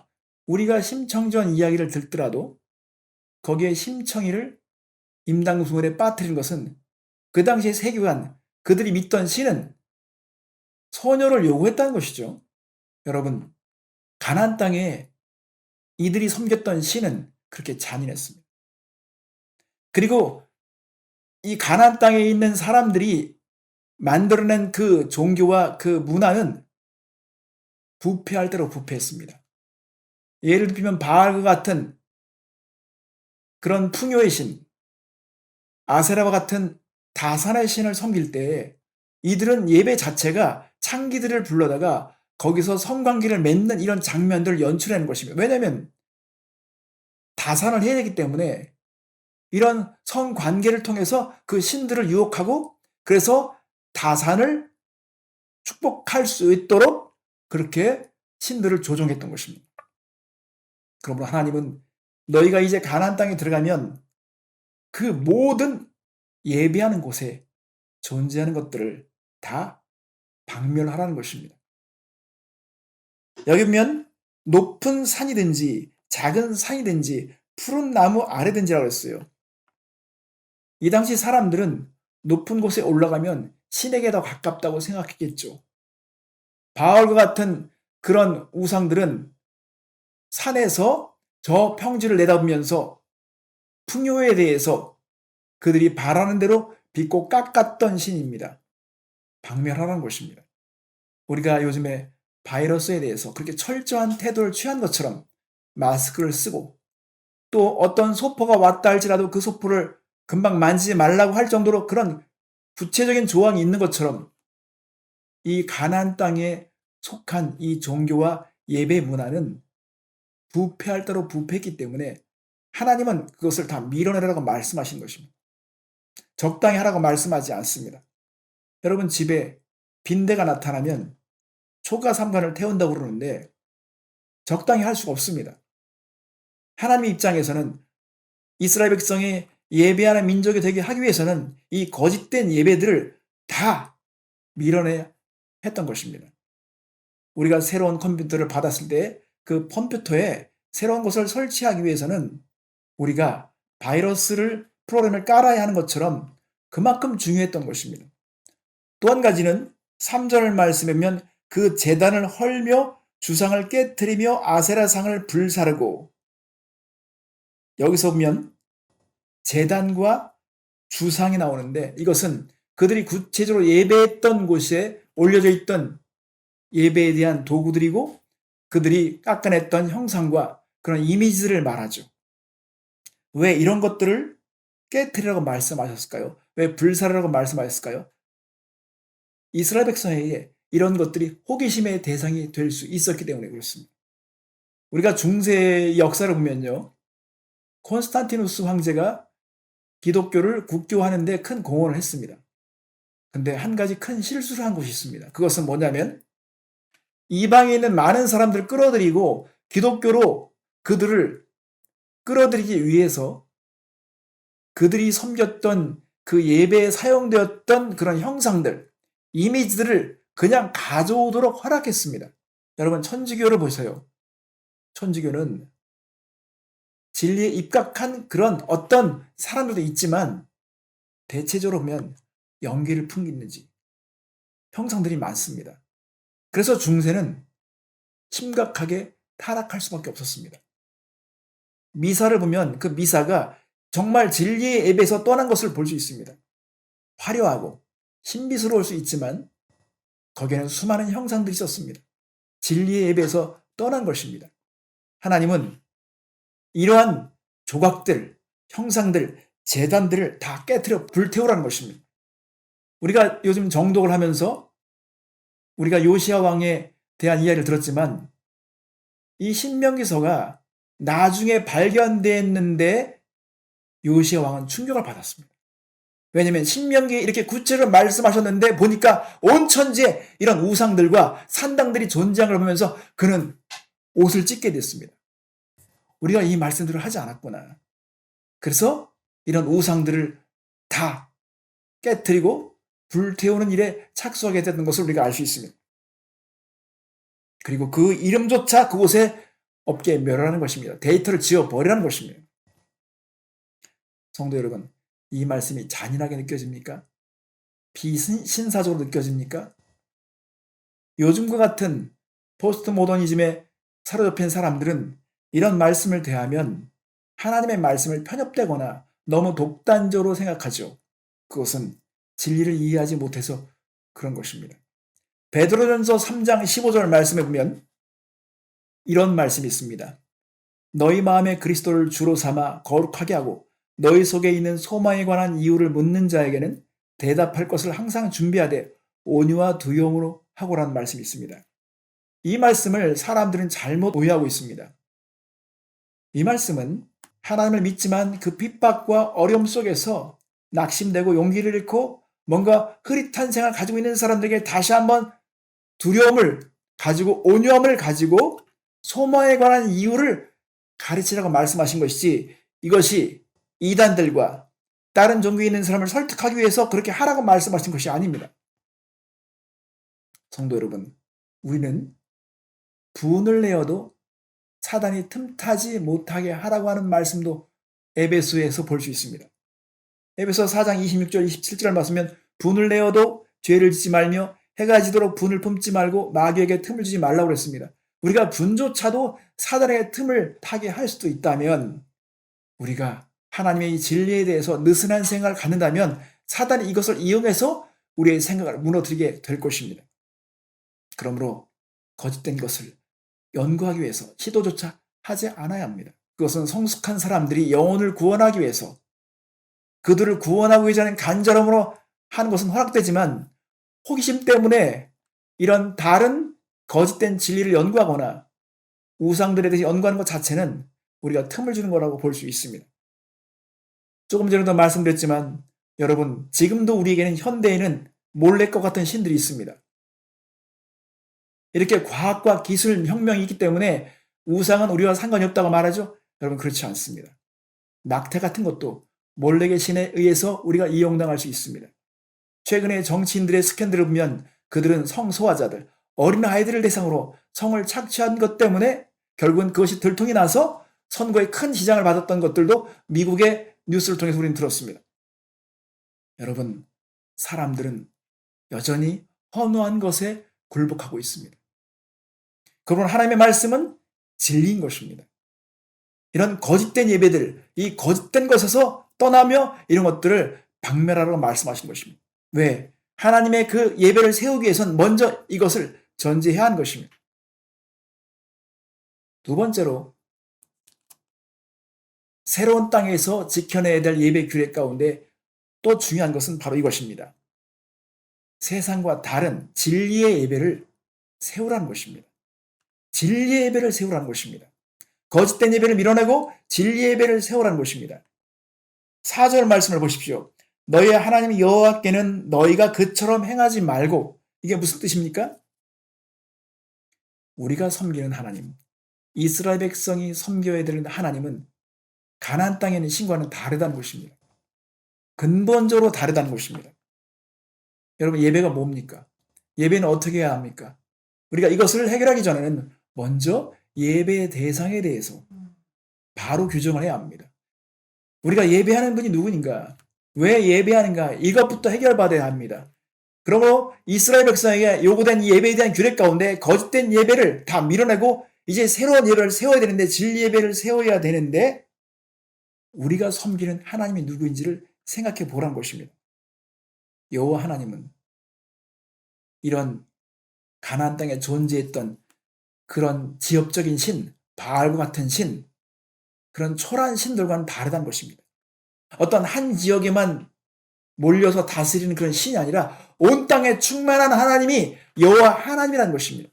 B: 우리가 심청전 이야기를 듣더라도 거기에 심청이를 임당수물에 빠뜨린 것은 그 당시의 세계관, 그들이 믿던 신은 소녀를 요구했다는 것이죠. 여러분, 가나안 땅에 이들이 섬겼던 신은 그렇게 잔인했습니다. 그리고 이 가나안 땅에 있는 사람들이 만들어낸 그 종교와 그 문화는 부패할 대로 부패했습니다. 예를 들면 바알과 같은 그런 풍요의 신, 아세라와 같은 다산의 신을 섬길 때 이들은 예배 자체가 창기들을 불러다가 거기서 성관계를 맺는 이런 장면들을 연출하는 것입니다. 왜냐하면 다산을 해야 되기 때문에 이런 성관계를 통해서 그 신들을 유혹하고 그래서 다산을 축복할 수 있도록 그렇게 신들을 조종했던 것입니다. 그러므로 하나님은 너희가 이제 가나안 땅에 들어가면 그 모든 예배하는 곳에 존재하는 것들을 다 박멸하라는 것입니다. 여기 보면 높은 산이든지 작은 산이든지 푸른 나무 아래든지라고 했어요. 이 당시 사람들은 높은 곳에 올라가면 신에게 더 가깝다고 생각했겠죠. 바알과 같은 그런 우상들은 산에서 저 평지를 내다보면서 풍요에 대해서 그들이 바라는 대로 빚고 깎았던 신입니다. 박멸하라는 것입니다. 우리가 요즘에 바이러스에 대해서 그렇게 철저한 태도를 취한 것처럼 마스크를 쓰고 또 어떤 소포가 왔다 할지라도 그 소포를 금방 만지지 말라고 할 정도로 그런 구체적인 조항이 있는 것처럼 이 가나안 땅에 속한 이 종교와 예배 문화는 부패할 대로 부패했기 때문에 하나님은 그것을 다 밀어내라고 말씀하신 것입니다. 적당히 하라고 말씀하지 않습니다. 여러분 집에 빈대가 나타나면 초가삼간을 태운다고 그러는데 적당히 할 수가 없습니다. 하나님 입장에서는 이스라엘 백성이 예배하는 민족이 되게 하기 위해서는 이 거짓된 예배들을 다 밀어내야 했던 것입니다. 우리가 새로운 컴퓨터를 받았을 때 그 컴퓨터에 새로운 것을 설치하기 위해서는 우리가 바이러스를 프로그램을 깔아야 하는 것처럼 그만큼 중요했던 것입니다. 또 한 가지는 3절 말씀에 보면 그 제단을 헐며 주상을 깨트리며 아세라상을 불사르고, 여기서 보면 제단과 주상이 나오는데 이것은 그들이 구체적으로 예배했던 곳에 올려져 있던 예배에 대한 도구들이고 그들이 깎아냈던 형상과 그런 이미지들을 말하죠. 왜 이런 것들을 깨트리라고 말씀하셨을까요? 왜 불사르라고 말씀하셨을까요? 이스라엘 백성에게 이런 것들이 호기심의 대상이 될 수 있었기 때문에 그렇습니다. 우리가 중세 역사를 보면요, 콘스탄티누스 황제가 기독교를 국교화하는 데 큰 공헌을 했습니다. 근데 한 가지 큰 실수를 한 곳이 있습니다. 그것은 뭐냐면 이방에 있는 많은 사람들을 끌어들이고 기독교로 그들을 끌어들이기 위해서 그들이 섬겼던 그 예배에 사용되었던 그런 형상들, 이미지들을 그냥 가져오도록 허락했습니다. 여러분 천주교를 보세요. 천주교는 진리에 입각한 그런 어떤 사람들도 있지만 대체적으로 보면 연기를 풍기는지 형상들이 많습니다. 그래서 중세는 심각하게 타락할 수밖에 없었습니다. 미사를 보면 그 미사가 정말 진리의 예배에서 떠난 것을 볼 수 있습니다. 화려하고 신비스러울 수 있지만 거기에는 수많은 형상들이 있었습니다. 진리의 예배에서 떠난 것입니다. 하나님은 이러한 조각들, 형상들, 제단들을 다 깨트려 불태우라는 것입니다. 우리가 요즘 정독을 하면서 우리가 요시야 왕에 대한 이야기를 들었지만 이 신명기서가 나중에 발견됐는데 요시야 왕은 충격을 받았습니다. 왜냐하면 신명기에 이렇게 구체적으로 말씀하셨는데 보니까 온 천지에 이런 우상들과 산당들이 존재하는 걸 보면서 그는 옷을 찢게 됐습니다. 우리가 이 말씀들을 하지 않았구나. 그래서 이런 우상들을 다 깨뜨리고 불태우는 일에 착수하게 됐던 것을 우리가 알 수 있습니다. 그리고 그 이름조차 그곳에 없게 멸하는 것입니다. 데이터를 지워버리라는 것입니다. 성도 여러분, 이 말씀이 잔인하게 느껴집니까? 비신사적으로 느껴집니까? 요즘과 같은 포스트 모더니즘에 사로잡힌 사람들은 이런 말씀을 대하면 하나님의 말씀을 편협되거나 너무 독단적으로 생각하죠. 그것은 진리를 이해하지 못해서 그런 것입니다. 베드로전서 3장 15절 말씀에 보면 이런 말씀이 있습니다. 너희 마음에 그리스도를 주로 삼아 거룩하게 하고 너희 속에 있는 소망에 관한 이유를 묻는 자에게는 대답할 것을 항상 준비하되 온유와 두려움으로 하고라는 말씀이 있습니다. 이 말씀을 사람들은 잘못 오해하고 있습니다. 이 말씀은 하나님을 믿지만 그 핍박과 어려움 속에서 낙심되고 용기를 잃고 뭔가 흐릿한 생각을 가지고 있는 사람들에게 다시 한번 두려움을 가지고 온유함을 가지고 소망에 관한 이유를 가르치라고 말씀하신 것이지 이것이 이단들과 다른 종교에 있는 사람을 설득하기 위해서 그렇게 하라고 말씀하신 것이 아닙니다. 성도 여러분, 우리는 분을 내어도 사단이 틈타지 못하게 하라고 하는 말씀도 에베소에서 볼 수 있습니다. 에베소 4장 26절 27절 말씀면 분을 내어도 죄를 짓지 말며 해가 지도록 분을 품지 말고 마귀에게 틈을 주지 말라고 그랬습니다. 우리가 분조차도 사단의 틈을 타게 할 수도 있다면 우리가 하나님의 이 진리에 대해서 느슨한 생각을 갖는다면 사단이 이것을 이용해서 우리의 생각을 무너뜨리게 될 것입니다. 그러므로 거짓된 것을 연구하기 위해서 시도조차 하지 않아야 합니다. 그것은 성숙한 사람들이 영혼을 구원하기 위해서 그들을 구원하기 위해서는 간절함으로 하는 것은 허락되지만 호기심 때문에 이런 다른 거짓된 진리를 연구하거나 우상들에 대해서 연구하는 것 자체는 우리가 틈을 주는 거라고 볼 수 있습니다. 조금 전에도 말씀드렸지만 여러분 지금도 우리에게는 현대에는 몰래것 같은 신들이 있습니다. 이렇게 과학과 기술 혁명이 있기 때문에 우상은 우리와 상관이 없다고 말하죠? 여러분 그렇지 않습니다. 낙태 같은 것도 몰래의 신에 의해서 우리가 이용당할 수 있습니다. 최근에 정치인들의 스캔들을 보면 그들은 성소화자들, 어린아이들을 대상으로 성을 착취한 것 때문에 결국은 그것이 들통이 나서 선거에 큰 시장을 받았던 것들도 미국의 뉴스를 통해서 우리는 들었습니다. 여러분, 사람들은 여전히 허무한 것에 굴복하고 있습니다. 그러면 하나님의 말씀은 진리인 것입니다. 이런 거짓된 예배들, 이 거짓된 것에서 떠나며 이런 것들을 박멸하라고 말씀하신 것입니다. 왜? 하나님의 그 예배를 세우기 위해서는 먼저 이것을 전제해야 하는 것입니다. 두 번째로 새로운 땅에서 지켜내야 될 예배 규례 가운데 또 중요한 것은 바로 이것입니다. 세상과 다른 진리의 예배를 세우라는 것입니다. 진리의 예배를 세우라는 것입니다. 거짓된 예배를 밀어내고 진리의 예배를 세우라는 것입니다. 4절 말씀을 보십시오. 너희 하나님 여호와께는 너희가 그처럼 행하지 말고, 이게 무슨 뜻입니까? 우리가 섬기는 하나님, 이스라엘 백성이 섬겨야 되는 하나님은 가나안 땅에 있는 신과는 다르다는 것입니다. 근본적으로 다르다는 것입니다. 여러분 예배가 뭡니까? 예배는 어떻게 해야 합니까? 우리가 이것을 해결하기 전에는 먼저 예배의 대상에 대해서 바로 규정을 해야 합니다. 우리가 예배하는 분이 누구인가? 왜 예배하는가? 이것부터 해결받아야 합니다. 그러므로 이스라엘 백성에게 요구된 이 예배에 대한 규례 가운데 거짓된 예배를 다 밀어내고 이제 새로운 예배를 세워야 되는데 진리 예배를 세워야 되는데 우리가 섬기는 하나님이 누구인지를 생각해 보라는 것입니다. 여호와 하나님은 이런 가나안 땅에 존재했던 그런 지역적인 신, 바알과 같은 신, 그런 초라한 신들과는 다르다는 것입니다. 어떤 한 지역에만 몰려서 다스리는 그런 신이 아니라 온 땅에 충만한 하나님이 여호와 하나님이라는 것입니다.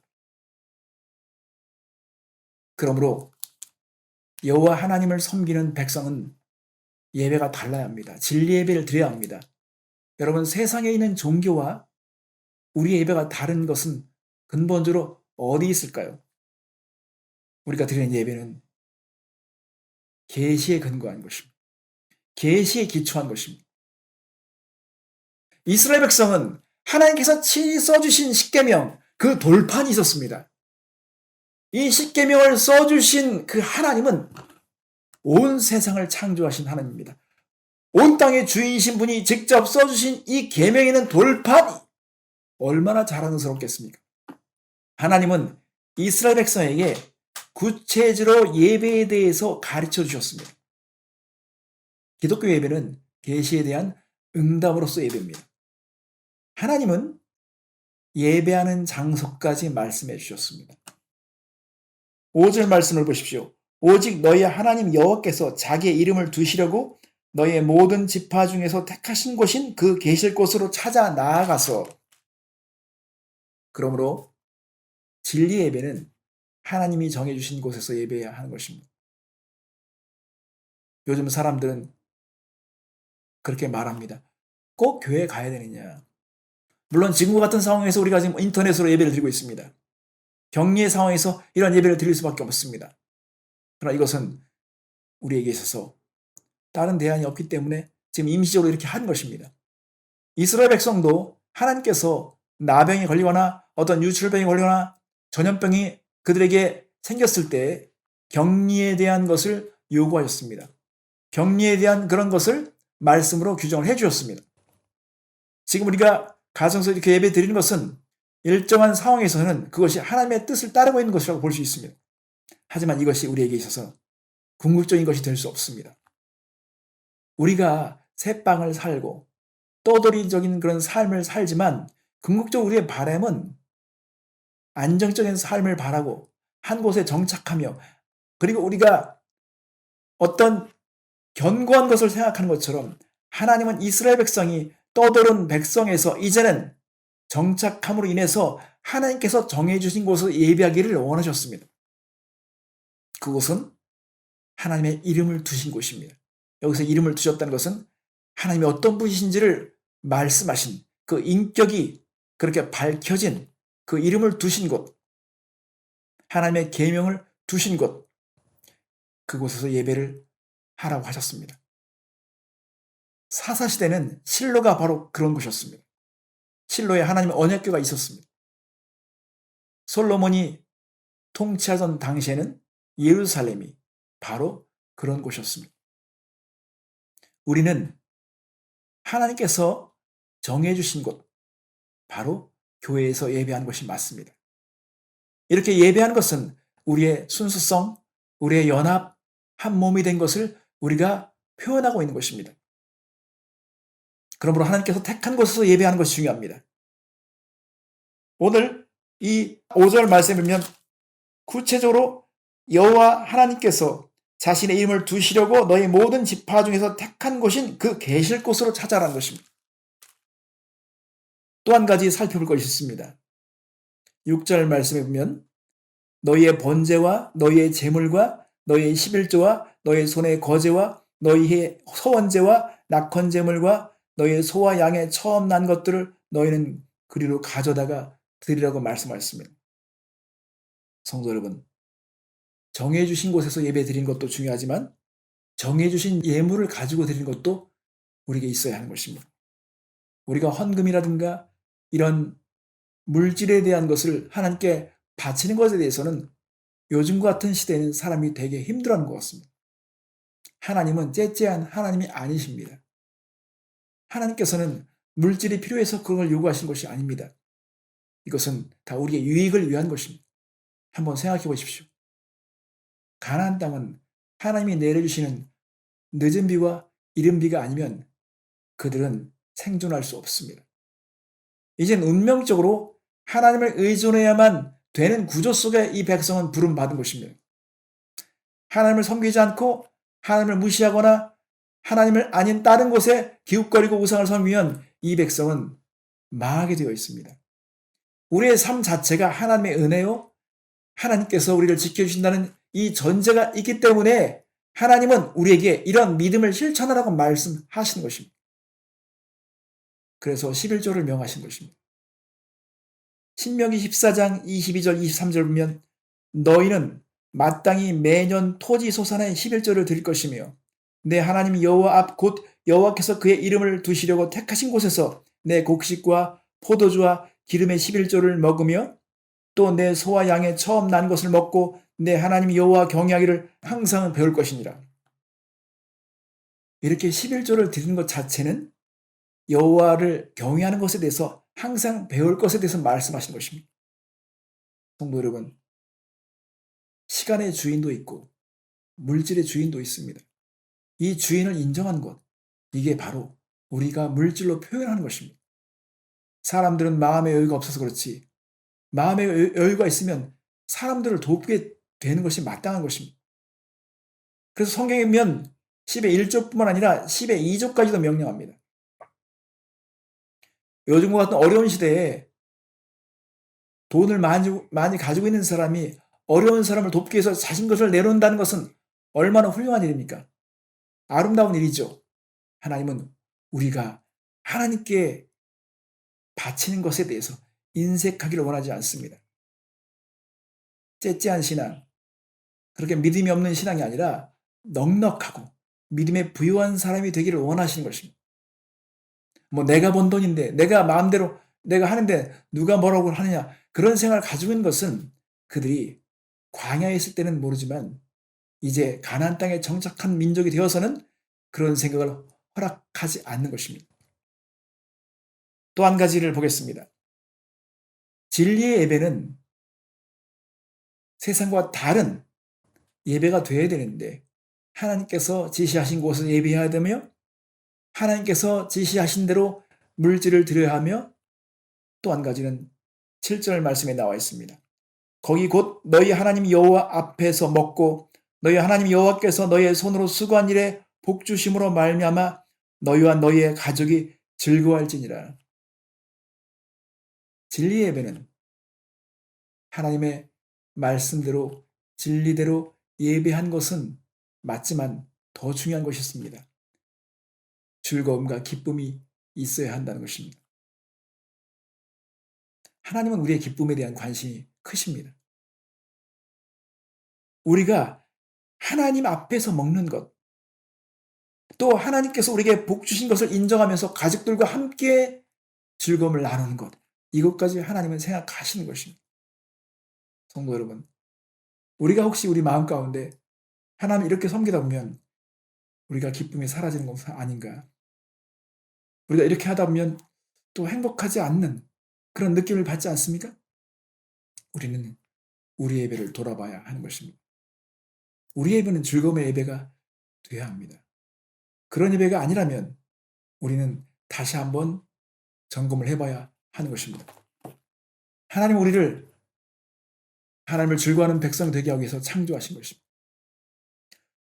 B: 그러므로 여호와 하나님을 섬기는 백성은 예배가 달라야 합니다. 진리 예배를 드려야 합니다. 여러분, 세상에 있는 종교와 우리의 예배가 다른 것은 근본적으로 어디 있을까요? 우리가 드리는 예배는 계시에 근거한 것입니다. 계시에 기초한 것입니다. 이스라엘 백성은 하나님께서 친히 써주신 십계명, 그 돌판이 있었습니다. 이 십계명을 써주신 그 하나님은 온 세상을 창조하신 하나님입니다. 온 땅의 주인이신 분이 직접 써주신 이 계명에는 돌판이 얼마나 자랑스럽겠습니까? 하나님은 이스라엘 백성에게 구체적으로 예배에 대해서 가르쳐 주셨습니다. 기독교 예배는 계시에 대한 응답으로서 예배입니다. 하나님은 예배하는 장소까지 말씀해 주셨습니다. 5절 말씀을 보십시오. 오직 너희 하나님 여호와께서 자기의 이름을 두시려고 너희의 모든 지파 중에서 택하신 곳인 그 계실 곳으로 찾아 나아가서. 그러므로 진리 예배는 하나님이 정해주신 곳에서 예배해야 하는 것입니다. 요즘 사람들은 그렇게 말합니다. 꼭 교회에 가야 되느냐. 물론 지금과 같은 상황에서 우리가 지금 인터넷으로 예배를 드리고 있습니다. 격리의 상황에서 이런 예배를 드릴 수밖에 없습니다. 그러나 이것은 우리에게 있어서 다른 대안이 없기 때문에 지금 임시적으로 이렇게 한 것입니다. 이스라엘 백성도 하나님께서 나병이 걸리거나 어떤 유출병이 걸리거나 전염병이 그들에게 생겼을 때 격리에 대한 것을 요구하셨습니다. 격리에 대한 그런 것을 말씀으로 규정을 해주셨습니다. 지금 우리가 가정에서 이렇게 예배 드리는 것은 일정한 상황에서는 그것이 하나님의 뜻을 따르고 있는 것이라고 볼 수 있습니다. 하지만 이것이 우리에게 있어서 궁극적인 것이 될 수 없습니다. 우리가 새빵을 살고 떠돌이적인 그런 삶을 살지만 궁극적으로 우리의 바람은 안정적인 삶을 바라고 한 곳에 정착하며, 그리고 우리가 어떤 견고한 것을 생각하는 것처럼 하나님은 이스라엘 백성이 떠도른 백성에서 이제는 정착함으로 인해서 하나님께서 정해주신 곳을 예배하기를 원하셨습니다. 그곳은 하나님의 이름을 두신 곳입니다. 여기서 이름을 두셨다는 것은 하나님이 어떤 분이신지를 말씀하신 그 인격이 그렇게 밝혀진 그 이름을 두신 곳, 하나님의 계명을 두신 곳, 그곳에서 예배를 하라고 하셨습니다. 사사시대는 실로가 바로 그런 곳이었습니다. 실로에 하나님의 언약궤가 있었습니다. 솔로몬이 통치하던 당시에는 예루살렘이 바로 그런 곳이었습니다. 우리는 하나님께서 정해주신 곳, 바로 교회에서 예배하는 것이 맞습니다. 이렇게 예배하는 것은 우리의 순수성, 우리의 연합, 한 몸이 된 것을 우리가 표현하고 있는 것입니다. 그러므로 하나님께서 택한 곳에서 예배하는 것이 중요합니다. 오늘 이 5절 말씀을 보면 구체적으로 여호와 하나님께서 자신의 이름을 두시려고 너희 모든 지파 중에서 택한 곳인 그 계실 곳으로 찾아라는 것입니다. 또 한 가지 살펴볼 것이 있습니다. 6절 말씀에 보면 너희의 번제와 너희의 제물과 너희의 11조와 너희의 손의 거제와 너희의 소원제와 낙헌제물과 너희의 소와 양의 처음 난 것들을 너희는 그리로 가져다가 드리라고 말씀하셨습니다. 성도 여러분, 정해주신 곳에서 예배 드리는 것도 중요하지만 정해주신 예물을 가지고 드리는 것도 우리에게 있어야 하는 것입니다. 우리가 헌금이라든가 이런 물질에 대한 것을 하나님께 바치는 것에 대해서는 요즘 같은 시대에는 사람이 되게 힘들어하는 것 같습니다. 하나님은 째째한 하나님이 아니십니다. 하나님께서는 물질이 필요해서 그걸 요구하신 것이 아닙니다. 이것은 다 우리의 유익을 위한 것입니다. 한번 생각해 보십시오. 가나안 땅은 하나님이 내려주시는 늦은 비와 이른 비가 아니면 그들은 생존할 수 없습니다. 이젠 운명적으로 하나님을 의존해야만 되는 구조 속에 이 백성은 부름받은 것입니다. 하나님을 섬기지 않고 하나님을 무시하거나 하나님을 아닌 다른 곳에 기웃거리고 우상을 섬기면 이 백성은 망하게 되어 있습니다. 우리의 삶 자체가 하나님의 은혜요, 하나님께서 우리를 지켜주신다는 이 전제가 있기 때문에 하나님은 우리에게 이런 믿음을 실천하라고 말씀하시는 것입니다. 그래서 11조를 명하신 것입니다. 신명기 14장 22절 23절 보면 너희는 마땅히 매년 토지 소산의 11조를 드릴 것이며 내 하나님 여호와 앞 곧 여호와께서 그의 이름을 두시려고 택하신 곳에서 내 곡식과 포도주와 기름의 11조를 먹으며 또 내 소와 양의 처음 난 것을 먹고 내 하나님 여호와 경외하기를 항상 배울 것이니라. 이렇게 11조를 드리는 것 자체는 여호와를 경외하는 것에 대해서 항상 배울 것에 대해서 말씀하시는 것입니다. 성도 여러분, 시간의 주인도 있고 물질의 주인도 있습니다. 이 주인을 인정하는 것, 이게 바로 우리가 물질로 표현하는 것입니다. 사람들은 마음의 여유가 없어서 그렇지 마음의 여유가 있으면 사람들을 돕게 되는 것이 마땅한 것입니다. 그래서 성경에 보면 10의 1조뿐만 아니라 10의 2조까지도 명령합니다. 요즘과 같은 어려운 시대에 돈을 많이 가지고 있는 사람이 어려운 사람을 돕기 위해서 자신 것을 내놓는다는 것은 얼마나 훌륭한 일입니까? 아름다운 일이죠. 하나님은 우리가 하나님께 바치는 것에 대해서 인색하기를 원하지 않습니다. 째째한 신앙, 그렇게 믿음이 없는 신앙이 아니라 넉넉하고 믿음에 부유한 사람이 되기를 원하시는 것입니다. 뭐 내가 번 돈인데 내가 마음대로 내가 하는데 누가 뭐라고 하느냐, 그런 생각을 가지고 있는 것은 그들이 광야에 있을 때는 모르지만 이제 가나안 땅에 정착한 민족이 되어서는 그런 생각을 허락하지 않는 것입니다. 또 한 가지를 보겠습니다. 진리의 예배는 세상과 다른 예배가 되어야 되는데 하나님께서 지시하신 곳에서 예배해야 되며 하나님께서 지시하신 대로 물질을 드려야 하며 또 한 가지는 7절 말씀에 나와 있습니다. 거기 곧 너희 하나님 여호와 앞에서 먹고 너희 하나님 여호와께서 너희의 손으로 수고한 일에 복 주심으로 말미암아 너희와 너희의 가족이 즐거워할지니라. 진리 예배는 하나님의 말씀대로 진리대로 예배한 것은 맞지만 더 중요한 것이 있습니다. 즐거움과 기쁨이 있어야 한다는 것입니다. 하나님은 우리의 기쁨에 대한 관심이 크십니다. 우리가 하나님 앞에서 먹는 것, 또 하나님께서 우리에게 복 주신 것을 인정하면서 가족들과 함께 즐거움을 나누는 것, 이것까지 하나님은 생각하시는 것입니다. 성도 여러분, 우리가 혹시 우리 마음 가운데 하나님 이렇게 섬기다 보면 우리가 기쁨이 사라지는 것은 아닌가? 우리가 이렇게 하다 보면 또 행복하지 않는 그런 느낌을 받지 않습니까? 우리는 우리 예배를 돌아봐야 하는 것입니다. 우리 예배는 즐거움의 예배가 되어야 합니다. 그런 예배가 아니라면 우리는 다시 한번 점검을 해봐야 하는 것입니다. 하나님 우리를 하나님을 즐거워하는 백성 되게 하기 위해서 창조하신 것입니다.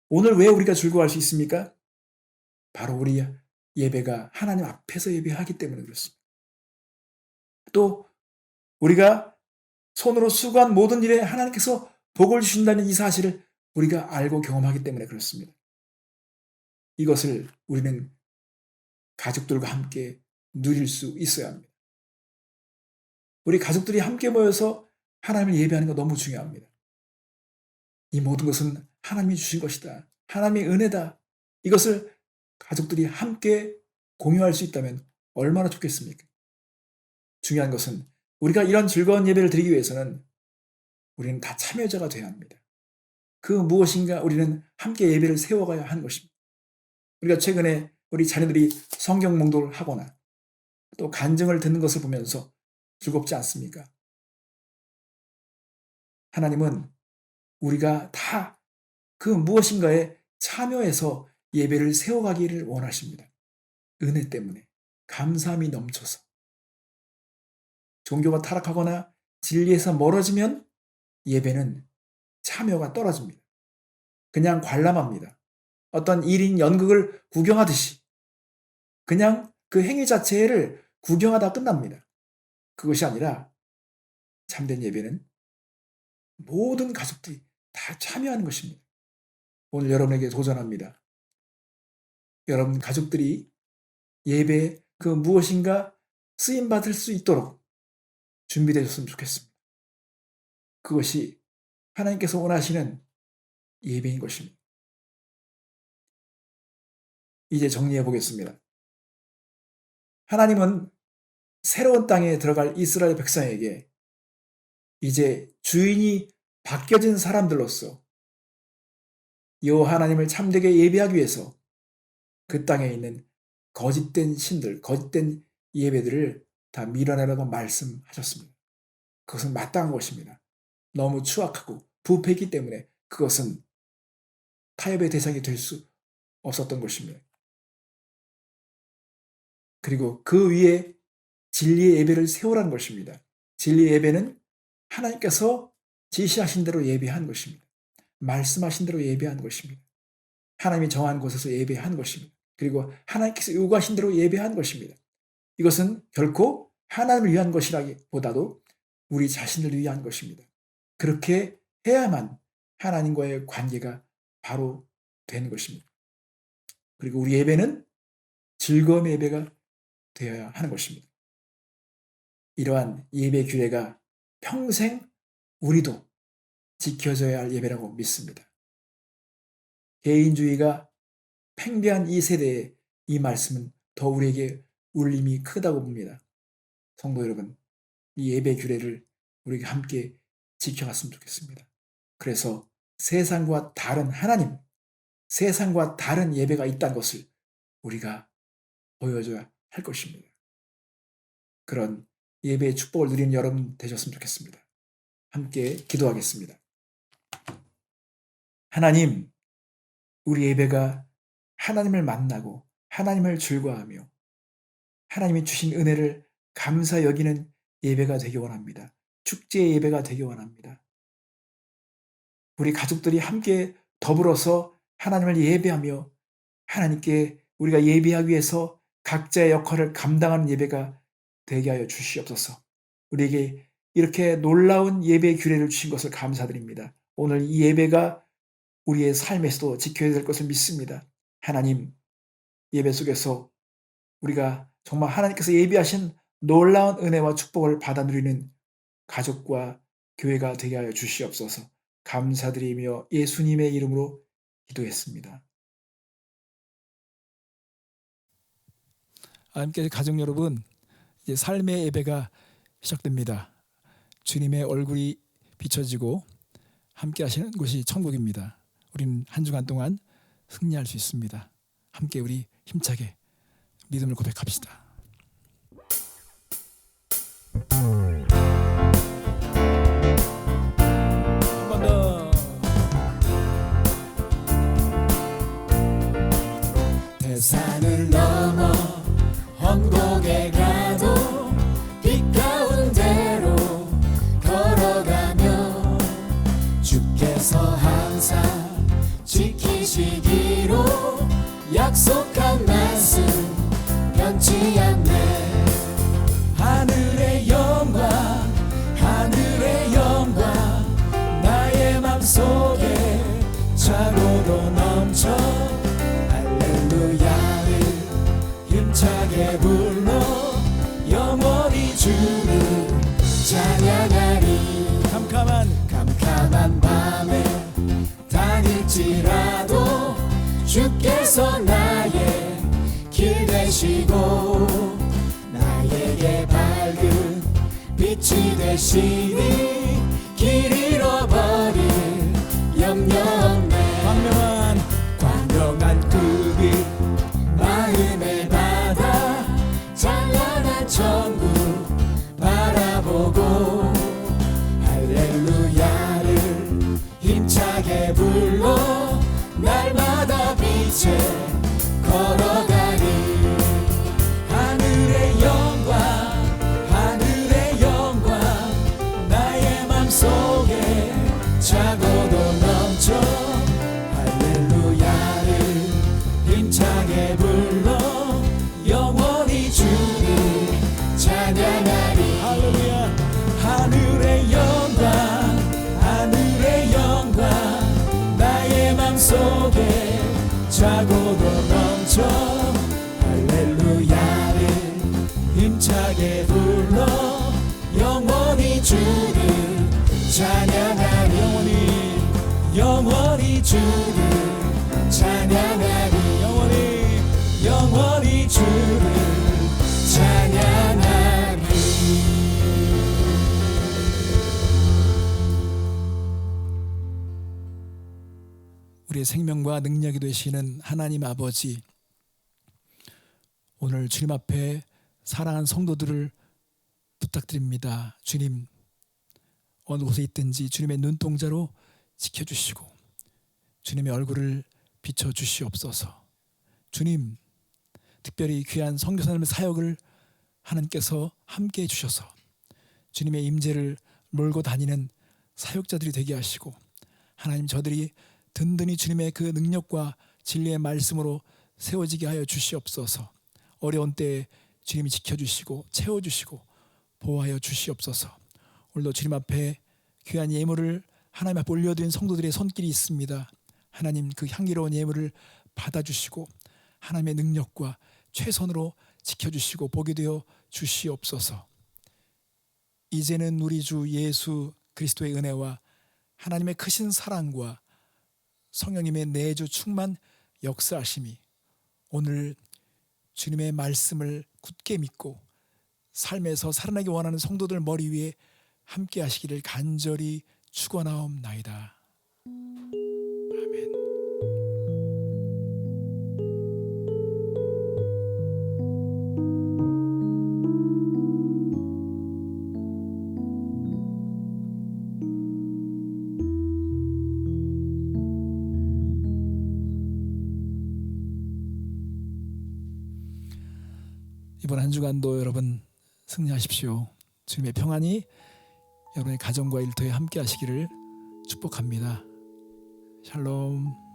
B: 오늘 왜 우리가 즐거워할 수 있습니까? 바로 우리 예배가 하나님 앞에서 예배하기 때문에 그렇습니다. 또 우리가 손으로 수고한 모든 일에 하나님께서 복을 주신다는 이 사실을 우리가 알고 경험하기 때문에 그렇습니다. 이것을 우리는 가족들과 함께 누릴 수 있어야 합니다. 우리 가족들이 함께 모여서 하나님을 예배하는 거 너무 중요합니다. 이 모든 것은 하나님이 주신 것이다. 하나님의 은혜다. 이것을 가족들이 함께 공유할 수 있다면 얼마나 좋겠습니까? 중요한 것은 우리가 이런 즐거운 예배를 드리기 위해서는 우리는 다 참여자가 되어야 합니다. 그 무엇인가 우리는 함께 예배를 세워가야 하는 것입니다. 우리가 최근에 우리 자녀들이 성경 몽독을 하거나 또 간증을 듣는 것을 보면서 즐겁지 않습니까? 하나님은 우리가 다 그 무엇인가에 참여해서 예배를 세워가기를 원하십니다. 은혜 때문에 감사함이 넘쳐서. 종교가 타락하거나 진리에서 멀어지면 예배는 참여가 떨어집니다. 그냥 관람합니다. 어떤 1인 연극을 구경하듯이 그냥 그 행위 자체를 구경하다 끝납니다. 그것이 아니라 참된 예배는 모든 가족들이 다 참여하는 것입니다. 오늘 여러분에게 도전합니다. 여러분 가족들이 예배에 그 무엇인가 쓰임받을 수 있도록 준비되셨으면 좋겠습니다. 그것이 하나님께서 원하시는 예배인 것입니다. 이제 정리해 보겠습니다. 하나님은 새로운 땅에 들어갈 이스라엘 백성에게 이제 주인이 바뀌어진 사람들로서 여호와 하나님을 참되게 예배하기 위해서 그 땅에 있는 거짓된 신들, 거짓된 예배들을 다 밀어내라고 말씀하셨습니다. 그것은 마땅한 것입니다. 너무 추악하고 부패이기 때문에 그것은 타협의 대상이 될 수 없었던 것입니다. 그리고 그 위에 진리의 예배를 세우라는 것입니다. 진리의 예배는 하나님께서 지시하신 대로 예배한 것입니다. 말씀하신 대로 예배한 것입니다. 하나님이 정한 곳에서 예배한 것입니다. 그리고 하나님께서 요구하신 대로 예배한 것입니다. 이것은 결코 하나님을 위한 것이라기보다도 우리 자신을 위한 것입니다. 그렇게 해야만 하나님과의 관계가 바로 되는 것입니다. 그리고 우리 예배는 즐거움의 예배가 되어야 하는 것입니다. 이러한 예배 규례가 평생 우리도 지켜져야 할 예배라고 믿습니다. 개인주의가 팽배한 이 세대에 이 말씀은 더 우리에게 울림이 크다고 봅니다. 성도 여러분, 이 예배 규례를 우리가 함께 지켜갔으면 좋겠습니다. 그래서 세상과 다른 하나님, 세상과 다른 예배가 있다는 것을 우리가 보여줘야 할 것입니다. 그런 예배의 축복을 누리는 여러분 되셨으면 좋겠습니다. 함께 기도하겠습니다. 하나님, 우리 예배가 하나님을 만나고 하나님을 즐거워하며 하나님이 주신 은혜를 감사 여기는 예배가 되기 원합니다. 축제의 예배가 되기 원합니다. 우리 가족들이 함께 더불어서 하나님을 예배하며 하나님께 우리가 예배하기 위해서 각자의 역할을 감당하는 예배가 되게 하여 주시옵소서. 우리에게 이렇게 놀라운 예배 규례를 주신 것을 감사드립니다. 오늘 이 예배가 우리의 삶에서도 지켜야 될 것을 믿습니다. 하나님, 예배 속에서 우리가 정말 하나님께서 예비하신 놀라운 은혜와 축복을 받아 누리는 가족과 교회가 되게 하여 주시옵소서. 감사드리며 예수님의 이름으로 기도했습니다. 함께 가족 여러분, 이제 삶의 예배가 시작됩니다. 주님의 얼굴이 비춰지고 함께 하시는 곳이 천국입니다. 우리는 한 주간 동안 승리할 수 있습니다. 함께 우리 힘차게 믿음을 고백합시다. 한 번 더.
A: 대산을 넘어 언곡에 가도 빛 가운데로 걸어가며 주께서 항상 지키시기로 약속한 말씀 변치 않네. 하늘의 영광 나의 맘속에 차고도 넘쳐 할렐루야를 힘차게 불러 영원히 주를 찬양하리. 캄캄한 밤에 다닐지라도 주께서 나의 길 되시고 나에게 밝은 빛이 되시니 길 잃어버릴 염려 없네. 광명한 그 빛 마음에 받아 찬란한 천국 바라보고 할렐루야를 힘차게 불러 날마다 빛에 걸어가리. 하늘의 영광 나의
B: 영원히 주를 찬양하리 영원히 주를 찬양하리. 우리의 생명과 능력이 되시는 하나님 아버지, 오늘 주님 앞에 사랑하는 성도들을 부탁드립니다. 주님, 어느 곳에 있든지 주님의 눈동자로 지켜주시고 주님의 얼굴을 비춰주시옵소서. 주님, 특별히 귀한 선교사님의 사역을 하나님께서 함께해 주셔서 주님의 임재를 몰고 다니는 사역자들이 되게 하시고, 하나님, 저들이 든든히 주님의 그 능력과 진리의 말씀으로 세워지게 하여 주시옵소서. 어려운 때에 주님이 지켜주시고 채워주시고 보호하여 주시옵소서. 오늘도 주님 앞에 귀한 예물을 하나님 앞에 올려드린 성도들의 손길이 있습니다. 하나님, 그 향기로운 예물을 받아주시고 하나님의 능력과 최선으로 지켜주시고 보게 되어 주시옵소서. 이제는 우리 주 예수 그리스도의 은혜와 하나님의 크신 사랑과 성령님의 내주 충만 역사하심이 오늘 주님의 말씀을 굳게 믿고 삶에서 살아나기 원하는 성도들 머리 위에 함께 하시기를 간절히 축원하옵나이다. 아멘. 이번 한 주간도 여러분 승리하십시오. 주님의 평안이 여러분의 가정과 일터에 함께 하시기를 축복합니다. 샬롬.